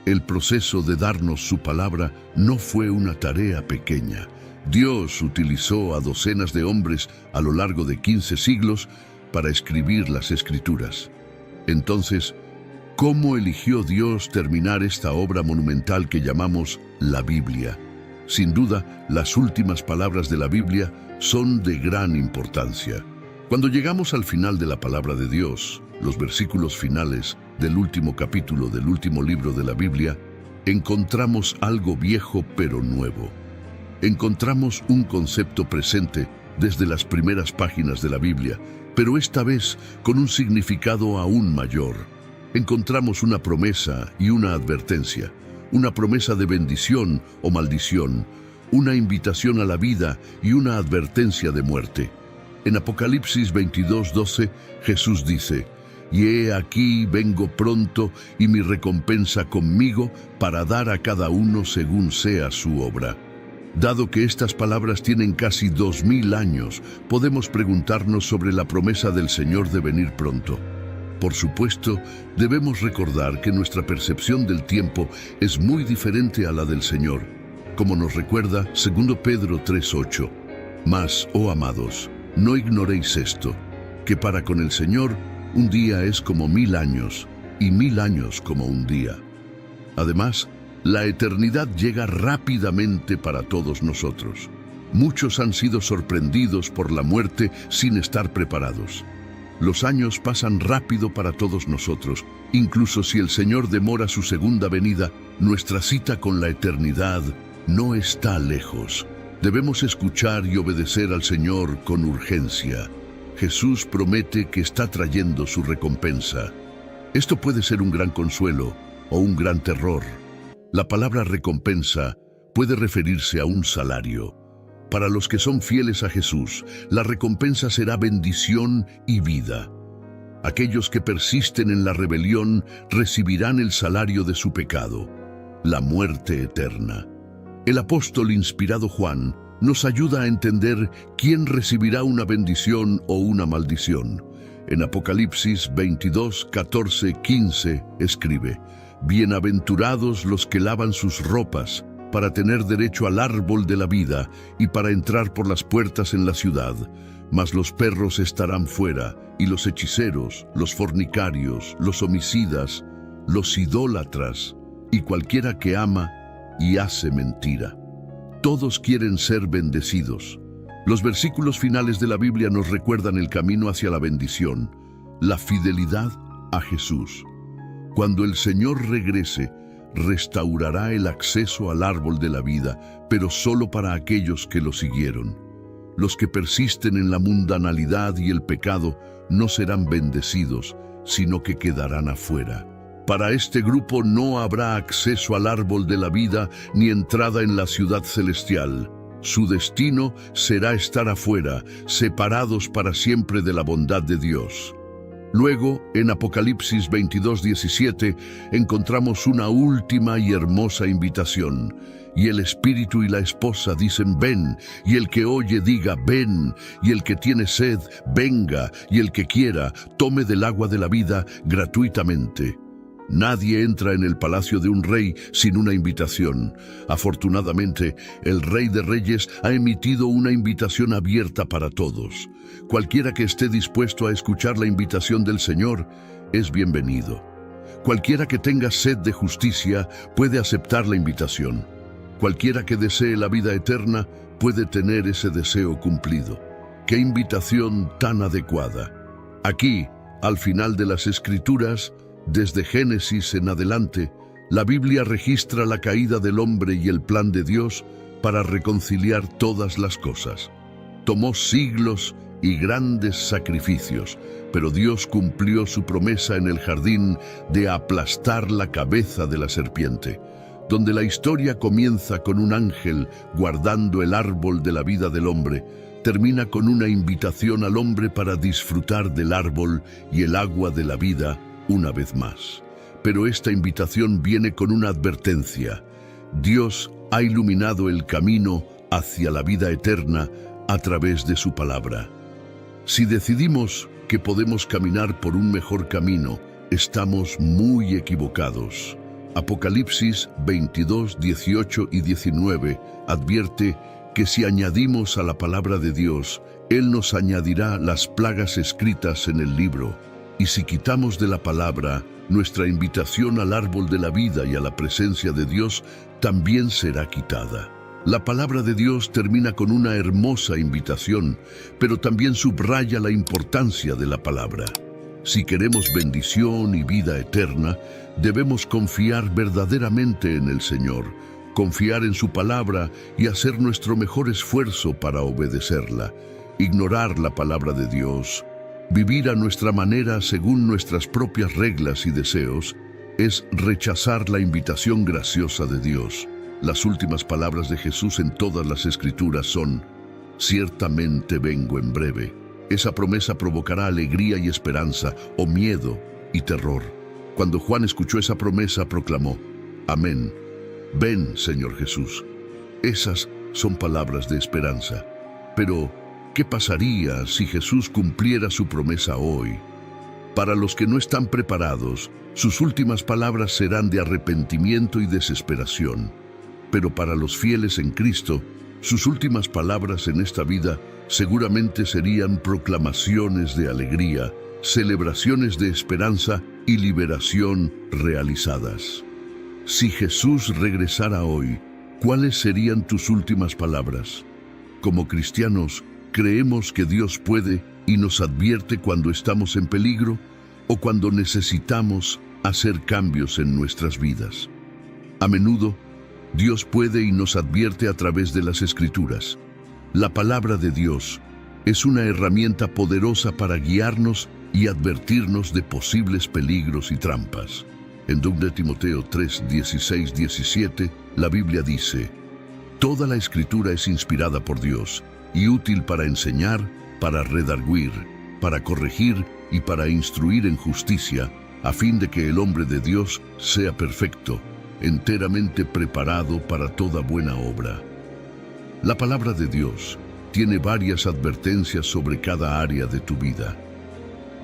El proceso de darnos su palabra no fue una tarea pequeña. Dios utilizó a docenas de hombres a lo largo de 15 siglos para escribir las Escrituras. Entonces, ¿cómo eligió Dios terminar esta obra monumental que llamamos la Biblia? Sin duda, las últimas palabras de la Biblia son de gran importancia. Cuando llegamos al final de la palabra de Dios, los versículos finales del último capítulo del último libro de la Biblia, encontramos algo viejo pero nuevo. Encontramos un concepto presente desde las primeras páginas de la Biblia, pero esta vez con un significado aún mayor. Encontramos una promesa y una advertencia, una promesa de bendición o maldición, una invitación a la vida y una advertencia de muerte. En Apocalipsis 22:12, Jesús dice: «Y he aquí vengo pronto, y mi recompensa conmigo para dar a cada uno según sea su obra». Dado que estas palabras tienen casi 2000 años, podemos preguntarnos sobre la promesa del Señor de venir pronto. Por supuesto, debemos recordar que nuestra percepción del tiempo es muy diferente a la del Señor, como nos recuerda 2 Pedro 3:8. Mas, oh amados, no ignoréis esto, que para con el Señor un día es como 1000 años, y 1000 años como un día. Además, la eternidad llega rápidamente para todos nosotros. Muchos han sido sorprendidos por la muerte sin estar preparados. Los años pasan rápido para todos nosotros. Incluso si el Señor demora su segunda venida, nuestra cita con la eternidad no está lejos. Debemos escuchar y obedecer al Señor con urgencia. Jesús promete que está trayendo su recompensa. Esto puede ser un gran consuelo o un gran terror. La palabra recompensa puede referirse a un salario. Para los que son fieles a Jesús, la recompensa será bendición y vida. Aquellos que persisten en la rebelión recibirán el salario de su pecado, la muerte eterna. El apóstol inspirado Juan nos ayuda a entender quién recibirá una bendición o una maldición. En Apocalipsis 22, 14, 15 escribe: Bienaventurados los que lavan sus ropas, para tener derecho al árbol de la vida y para entrar por las puertas en la ciudad. Mas los perros estarán fuera, y los hechiceros, los fornicarios, los homicidas, los idólatras, y cualquiera que ama y hace mentira. Todos quieren ser bendecidos. Los versículos finales de la Biblia nos recuerdan el camino hacia la bendición, la fidelidad a Jesús. Cuando el Señor regrese, restaurará el acceso al árbol de la vida, pero solo para aquellos que lo siguieron. Los que persisten en la mundanalidad y el pecado no serán bendecidos, sino que quedarán afuera. Para este grupo no habrá acceso al árbol de la vida ni entrada en la ciudad celestial. Su destino será estar afuera, separados para siempre de la bondad de Dios. Luego, en Apocalipsis 22:17, encontramos una última y hermosa invitación. Y el espíritu y la esposa dicen: ven, y el que oye diga: ven, y el que tiene sed, venga, y el que quiera, tome del agua de la vida gratuitamente. Nadie entra en el palacio de un rey sin una invitación. Afortunadamente, el Rey de Reyes ha emitido una invitación abierta para todos. Cualquiera que esté dispuesto a escuchar la invitación del Señor es bienvenido. Cualquiera que tenga sed de justicia puede aceptar la invitación. Cualquiera que desee la vida eterna puede tener ese deseo cumplido. ¡Qué invitación tan adecuada! Aquí, al final de las Escrituras, desde Génesis en adelante, la Biblia registra la caída del hombre y el plan de Dios para reconciliar todas las cosas. Tomó siglos y grandes sacrificios, pero Dios cumplió su promesa en el jardín de aplastar la cabeza de la serpiente, donde la historia comienza con un ángel guardando el árbol de la vida del hombre, termina con una invitación al hombre para disfrutar del árbol y el agua de la vida una vez más. Pero esta invitación viene con una advertencia. Dios ha iluminado el camino hacia la vida eterna a través de su palabra. Si decidimos que podemos caminar por un mejor camino, estamos muy equivocados. Apocalipsis 22, 18 y 19 advierte que si añadimos a la palabra de Dios, Él nos añadirá las plagas escritas en el libro. Y si quitamos de la palabra, nuestra invitación al árbol de la vida y a la presencia de Dios también será quitada. La palabra de Dios termina con una hermosa invitación, pero también subraya la importancia de la palabra. Si queremos bendición y vida eterna, debemos confiar verdaderamente en el Señor, confiar en su palabra y hacer nuestro mejor esfuerzo para obedecerla. Ignorar la palabra de Dios, vivir a nuestra manera según nuestras propias reglas y deseos, es rechazar la invitación graciosa de Dios. Las últimas palabras de Jesús en todas las Escrituras son: ciertamente vengo en breve. Esa promesa provocará alegría y esperanza, o miedo y terror. Cuando Juan escuchó esa promesa, proclamó: amén. Ven, Señor Jesús. Esas son palabras de esperanza. Pero, ¿qué pasaría si Jesús cumpliera su promesa hoy? Para los que no están preparados, sus últimas palabras serán de arrepentimiento y desesperación. Pero para los fieles en Cristo, sus últimas palabras en esta vida seguramente serían proclamaciones de alegría, celebraciones de esperanza y liberación realizadas. Si Jesús regresara hoy, ¿cuáles serían tus últimas palabras? Como cristianos, ¿creemos que Dios puede y nos advierte cuando estamos en peligro o cuando necesitamos hacer cambios en nuestras vidas? A menudo, Dios puede y nos advierte a través de las Escrituras. La palabra de Dios es una herramienta poderosa para guiarnos y advertirnos de posibles peligros y trampas. En 2 Timoteo 3, 16, 17, la Biblia dice: Toda la Escritura es inspirada por Dios y útil para enseñar, para redarguir, para corregir y para instruir en justicia, a fin de que el hombre de Dios sea perfecto, enteramente preparado para toda buena obra. La palabra de Dios tiene varias advertencias sobre cada área de tu vida.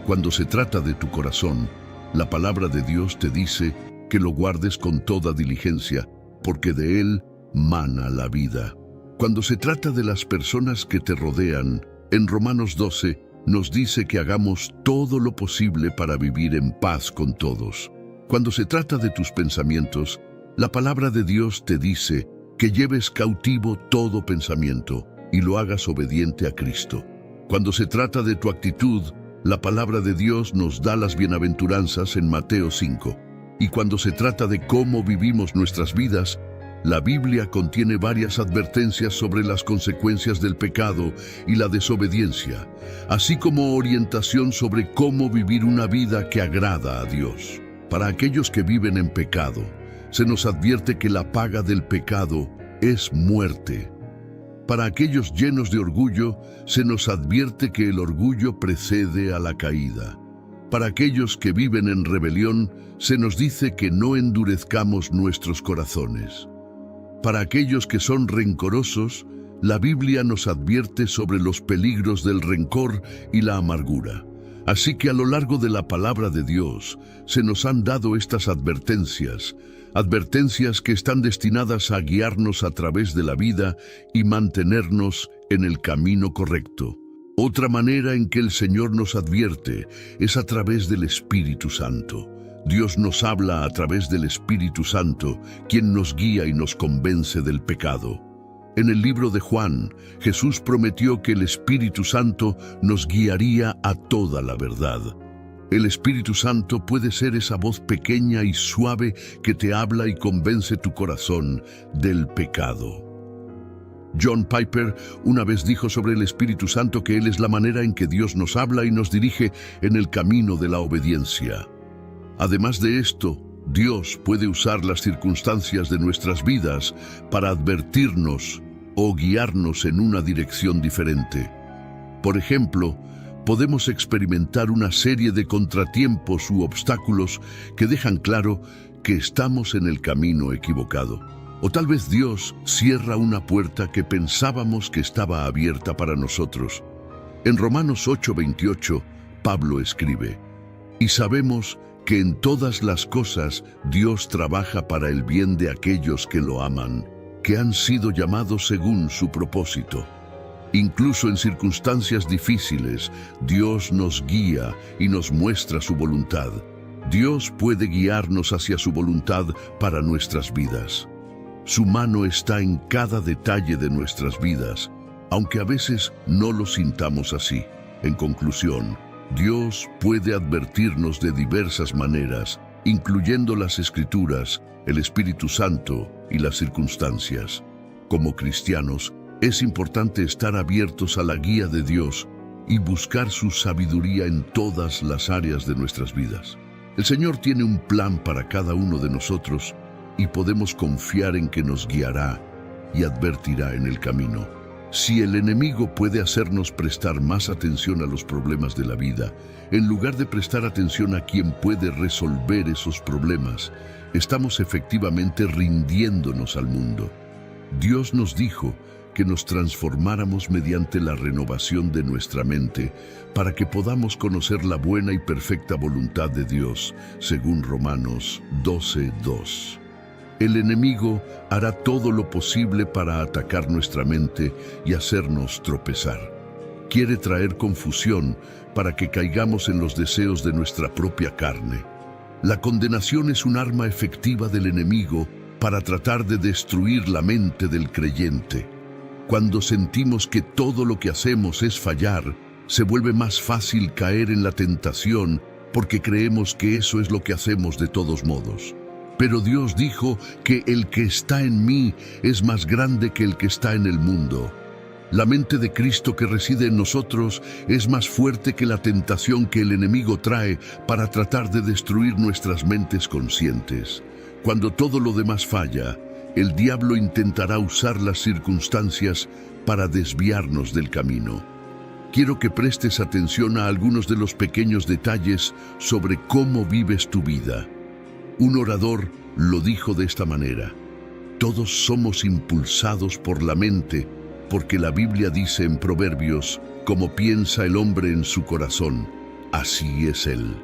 Cuando se trata de tu corazón, la palabra de Dios te dice que lo guardes con toda diligencia, porque de él mana la vida. Cuando se trata de las personas que te rodean, en Romanos 12 nos dice que hagamos todo lo posible para vivir en paz con todos. Cuando se trata de tus pensamientos, la palabra de Dios te dice que lleves cautivo todo pensamiento y lo hagas obediente a Cristo. Cuando se trata de tu actitud, la palabra de Dios nos da las bienaventuranzas en Mateo 5. Y cuando se trata de cómo vivimos nuestras vidas, la Biblia contiene varias advertencias sobre las consecuencias del pecado y la desobediencia, así como orientación sobre cómo vivir una vida que agrada a Dios. Para aquellos que viven en pecado, se nos advierte que la paga del pecado es muerte. Para aquellos llenos de orgullo, se nos advierte que el orgullo precede a la caída. Para aquellos que viven en rebelión, se nos dice que no endurezcamos nuestros corazones. Para aquellos que son rencorosos, la Biblia nos advierte sobre los peligros del rencor y la amargura. Así que a lo largo de la palabra de Dios, se nos han dado estas advertencias que están destinadas a guiarnos a través de la vida y mantenernos en el camino correcto. Otra manera en que el Señor nos advierte es a través del Espíritu Santo. Dios nos habla a través del Espíritu Santo, quien nos guía y nos convence del pecado. En el libro de Juan, Jesús prometió que el Espíritu Santo nos guiaría a toda la verdad. El Espíritu Santo puede ser esa voz pequeña y suave que te habla y convence tu corazón del pecado. John Piper una vez dijo sobre el Espíritu Santo que Él es la manera en que Dios nos habla y nos dirige en el camino de la obediencia. Además de esto, Dios puede usar las circunstancias de nuestras vidas para advertirnos o guiarnos en una dirección diferente. Por ejemplo, podemos experimentar una serie de contratiempos u obstáculos que dejan claro que estamos en el camino equivocado. O tal vez Dios cierra una puerta que pensábamos que estaba abierta para nosotros. En Romanos 8:28, Pablo escribe: Y sabemos que en todas las cosas Dios trabaja para el bien de aquellos que lo aman, que han sido llamados según su propósito. Incluso en circunstancias difíciles, Dios nos guía y nos muestra su voluntad. Dios puede guiarnos hacia su voluntad para nuestras vidas. Su mano está en cada detalle de nuestras vidas, aunque a veces no lo sintamos así. En conclusión, Dios puede advertirnos de diversas maneras, incluyendo las Escrituras, el Espíritu Santo y las circunstancias. Como cristianos, es importante estar abiertos a la guía de Dios y buscar su sabiduría en todas las áreas de nuestras vidas. El Señor tiene un plan para cada uno de nosotros y podemos confiar en que nos guiará y advertirá en el camino. Si el enemigo puede hacernos prestar más atención a los problemas de la vida, en lugar de prestar atención a quien puede resolver esos problemas, estamos efectivamente rindiéndonos al mundo. Dios nos dijo que nos transformáramos mediante la renovación de nuestra mente para que podamos conocer la buena y perfecta voluntad de Dios, según Romanos 12:2. El enemigo hará todo lo posible para atacar nuestra mente y hacernos tropezar. Quiere traer confusión para que caigamos en los deseos de nuestra propia carne. La condenación es un arma efectiva del enemigo para tratar de destruir la mente del creyente. Cuando sentimos que todo lo que hacemos es fallar, se vuelve más fácil caer en la tentación porque creemos que eso es lo que hacemos de todos modos. Pero Dios dijo que el que está en mí es más grande que el que está en el mundo. La mente de Cristo que reside en nosotros es más fuerte que la tentación que el enemigo trae para tratar de destruir nuestras mentes conscientes. Cuando todo lo demás falla, el diablo intentará usar las circunstancias para desviarnos del camino. Quiero que prestes atención a algunos de los pequeños detalles sobre cómo vives tu vida. Un orador lo dijo de esta manera: todos somos impulsados por la mente, porque la Biblia dice en Proverbios, como piensa el hombre en su corazón, así es él.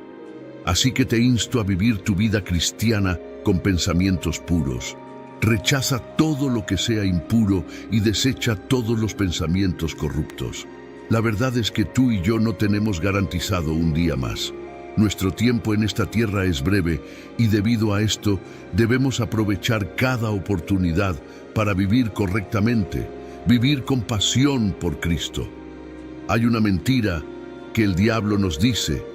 Así que te insto a vivir tu vida cristiana con pensamientos puros. Rechaza todo lo que sea impuro y desecha todos los pensamientos corruptos. La verdad es que tú y yo no tenemos garantizado un día más. Nuestro tiempo en esta tierra es breve y debido a esto debemos aprovechar cada oportunidad para vivir correctamente, vivir con pasión por Cristo. Hay una mentira que el diablo nos dice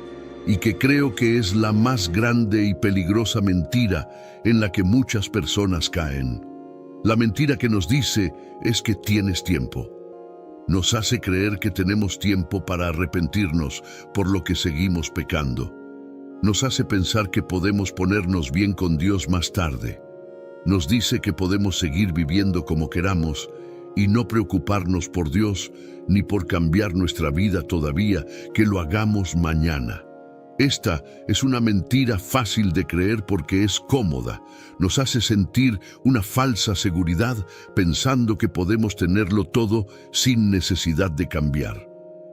y que creo que es la más grande y peligrosa mentira en la que muchas personas caen. La mentira que nos dice es que tienes tiempo. Nos hace creer que tenemos tiempo para arrepentirnos por lo que seguimos pecando. Nos hace pensar que podemos ponernos bien con Dios más tarde. Nos dice que podemos seguir viviendo como queramos y no preocuparnos por Dios ni por cambiar nuestra vida todavía, que lo hagamos mañana. Esta es una mentira fácil de creer porque es cómoda. Nos hace sentir una falsa seguridad pensando que podemos tenerlo todo sin necesidad de cambiar.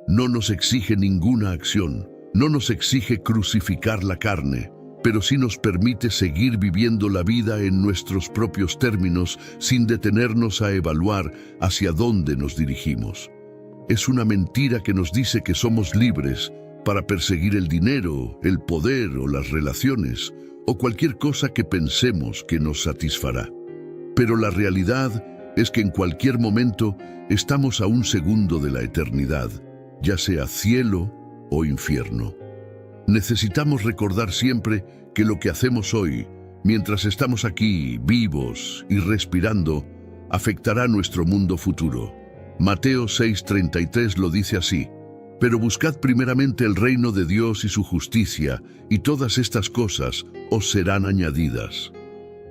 No nos exige ninguna acción, no nos exige crucificar la carne, pero sí nos permite seguir viviendo la vida en nuestros propios términos sin detenernos a evaluar hacia dónde nos dirigimos. Es una mentira que nos dice que somos libres para perseguir el dinero, el poder o las relaciones, o cualquier cosa que pensemos que nos satisfará. Pero la realidad es que en cualquier momento estamos a un segundo de la eternidad, ya sea cielo o infierno. Necesitamos recordar siempre que lo que hacemos hoy, mientras estamos aquí, vivos y respirando, afectará nuestro mundo futuro. Mateo 6:33 lo dice así: pero buscad primeramente el reino de Dios y su justicia, y todas estas cosas os serán añadidas.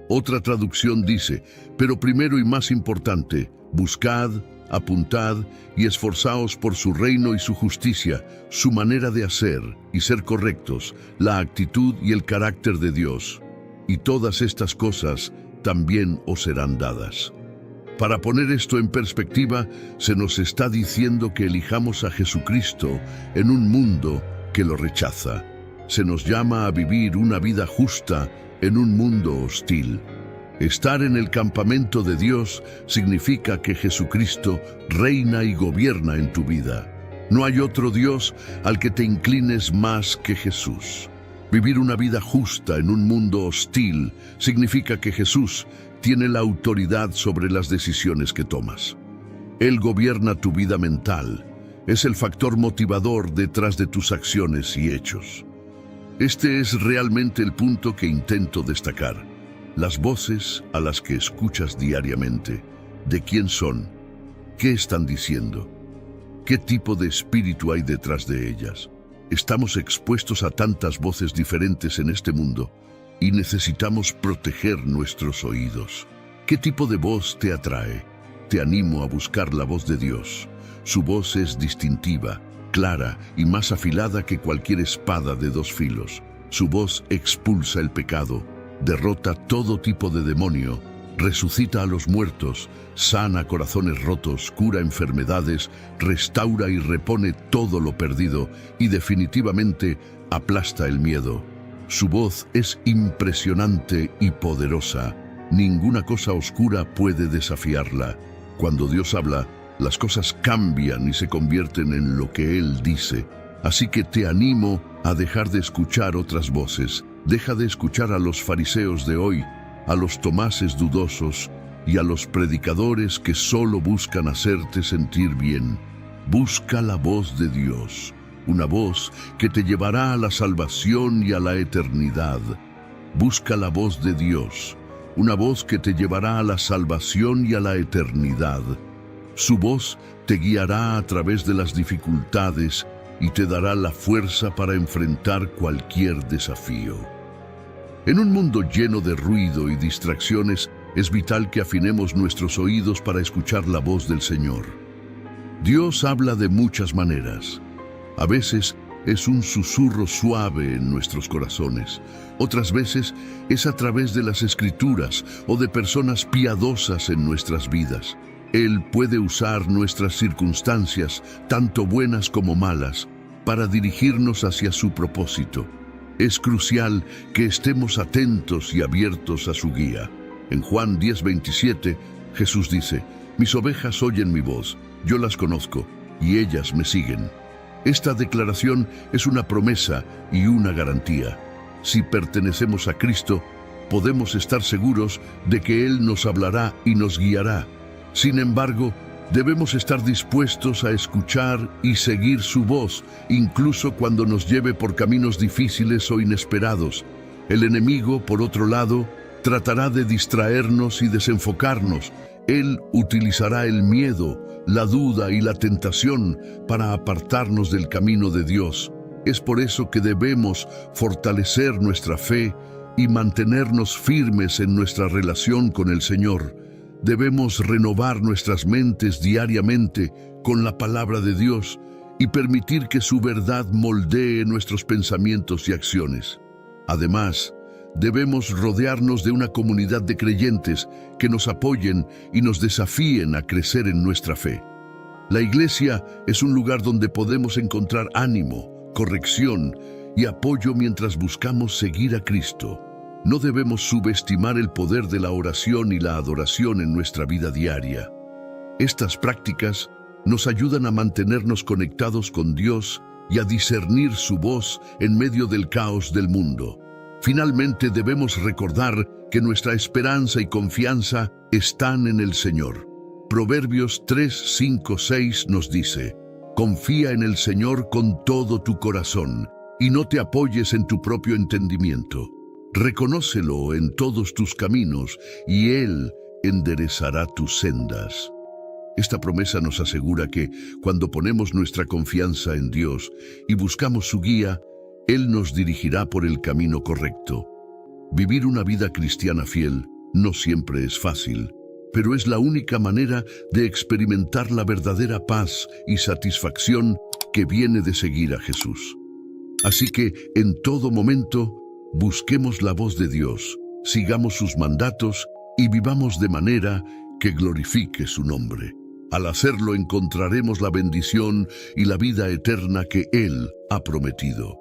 Otra traducción dice: pero primero y más importante, buscad, apuntad y esforzaos por su reino y su justicia, su manera de hacer y ser correctos, la actitud y el carácter de Dios. Y todas estas cosas también os serán dadas. Para poner esto en perspectiva, se nos está diciendo que elijamos a Jesucristo en un mundo que lo rechaza. Se nos llama a vivir una vida justa en un mundo hostil. Estar en el campamento de Dios significa que Jesucristo reina y gobierna en tu vida. No hay otro Dios al que te inclines más que Jesús. Vivir una vida justa en un mundo hostil significa que Jesús tiene la autoridad sobre las decisiones que tomas. Él gobierna tu vida mental, es el factor motivador detrás de tus acciones y hechos. Este es realmente el punto que intento destacar. Las voces a las que escuchas diariamente, ¿de quién son? ¿Qué están diciendo? ¿Qué tipo de espíritu hay detrás de ellas? Estamos expuestos a tantas voces diferentes en este mundo y necesitamos proteger nuestros oídos. ¿Qué tipo de voz te atrae? Te animo a buscar la voz de Dios. Su voz es distintiva, clara y más afilada que cualquier espada de dos filos. Su voz expulsa el pecado, derrota todo tipo de demonio, resucita a los muertos, sana corazones rotos, cura enfermedades, restaura y repone todo lo perdido y definitivamente aplasta el miedo. Su voz es impresionante y poderosa. Ninguna cosa oscura puede desafiarla. Cuando Dios habla, las cosas cambian y se convierten en lo que Él dice. Así que te animo a dejar de escuchar otras voces. Deja de escuchar a los fariseos de hoy, a los tomases dudosos y a los predicadores que solo buscan hacerte sentir bien. Busca la voz de Dios, una voz que te llevará a la salvación y a la eternidad. Busca la voz de Dios, una voz que te llevará a la salvación y a la eternidad. Su voz te guiará a través de las dificultades y te dará la fuerza para enfrentar cualquier desafío. En un mundo lleno de ruido y distracciones, es vital que afinemos nuestros oídos para escuchar la voz del Señor. Dios habla de muchas maneras. A veces es un susurro suave en nuestros corazones. Otras veces es a través de las Escrituras o de personas piadosas en nuestras vidas. Él puede usar nuestras circunstancias, tanto buenas como malas, para dirigirnos hacia su propósito. Es crucial que estemos atentos y abiertos a su guía. En Juan 10:27, Jesús dice: «Mis ovejas oyen mi voz, yo las conozco, y ellas me siguen». Esta declaración es una promesa y una garantía. Si pertenecemos a Cristo, podemos estar seguros de que Él nos hablará y nos guiará. Sin embargo, debemos estar dispuestos a escuchar y seguir su voz, incluso cuando nos lleve por caminos difíciles o inesperados. El enemigo, por otro lado, tratará de distraernos y desenfocarnos. Él utilizará el miedo, la duda y la tentación para apartarnos del camino de Dios. Es por eso que debemos fortalecer nuestra fe y mantenernos firmes en nuestra relación con el Señor. Debemos renovar nuestras mentes diariamente con la palabra de Dios y permitir que su verdad moldee nuestros pensamientos y acciones. Además, debemos rodearnos de una comunidad de creyentes que nos apoyen y nos desafíen a crecer en nuestra fe. La iglesia es un lugar donde podemos encontrar ánimo, corrección y apoyo mientras buscamos seguir a Cristo. No debemos subestimar el poder de la oración y la adoración en nuestra vida diaria. Estas prácticas nos ayudan a mantenernos conectados con Dios y a discernir su voz en medio del caos del mundo. Finalmente, debemos recordar que nuestra esperanza y confianza están en el Señor. Proverbios 3, 5, 6 nos dice: «Confía en el Señor con todo tu corazón y no te apoyes en tu propio entendimiento. Reconócelo en todos tus caminos y Él enderezará tus sendas». Esta promesa nos asegura que, cuando ponemos nuestra confianza en Dios y buscamos su guía, Él nos dirigirá por el camino correcto. Vivir una vida cristiana fiel no siempre es fácil, pero es la única manera de experimentar la verdadera paz y satisfacción que viene de seguir a Jesús. Así que, en todo momento, busquemos la voz de Dios, sigamos sus mandatos y vivamos de manera que glorifique su nombre. Al hacerlo, encontraremos la bendición y la vida eterna que Él ha prometido.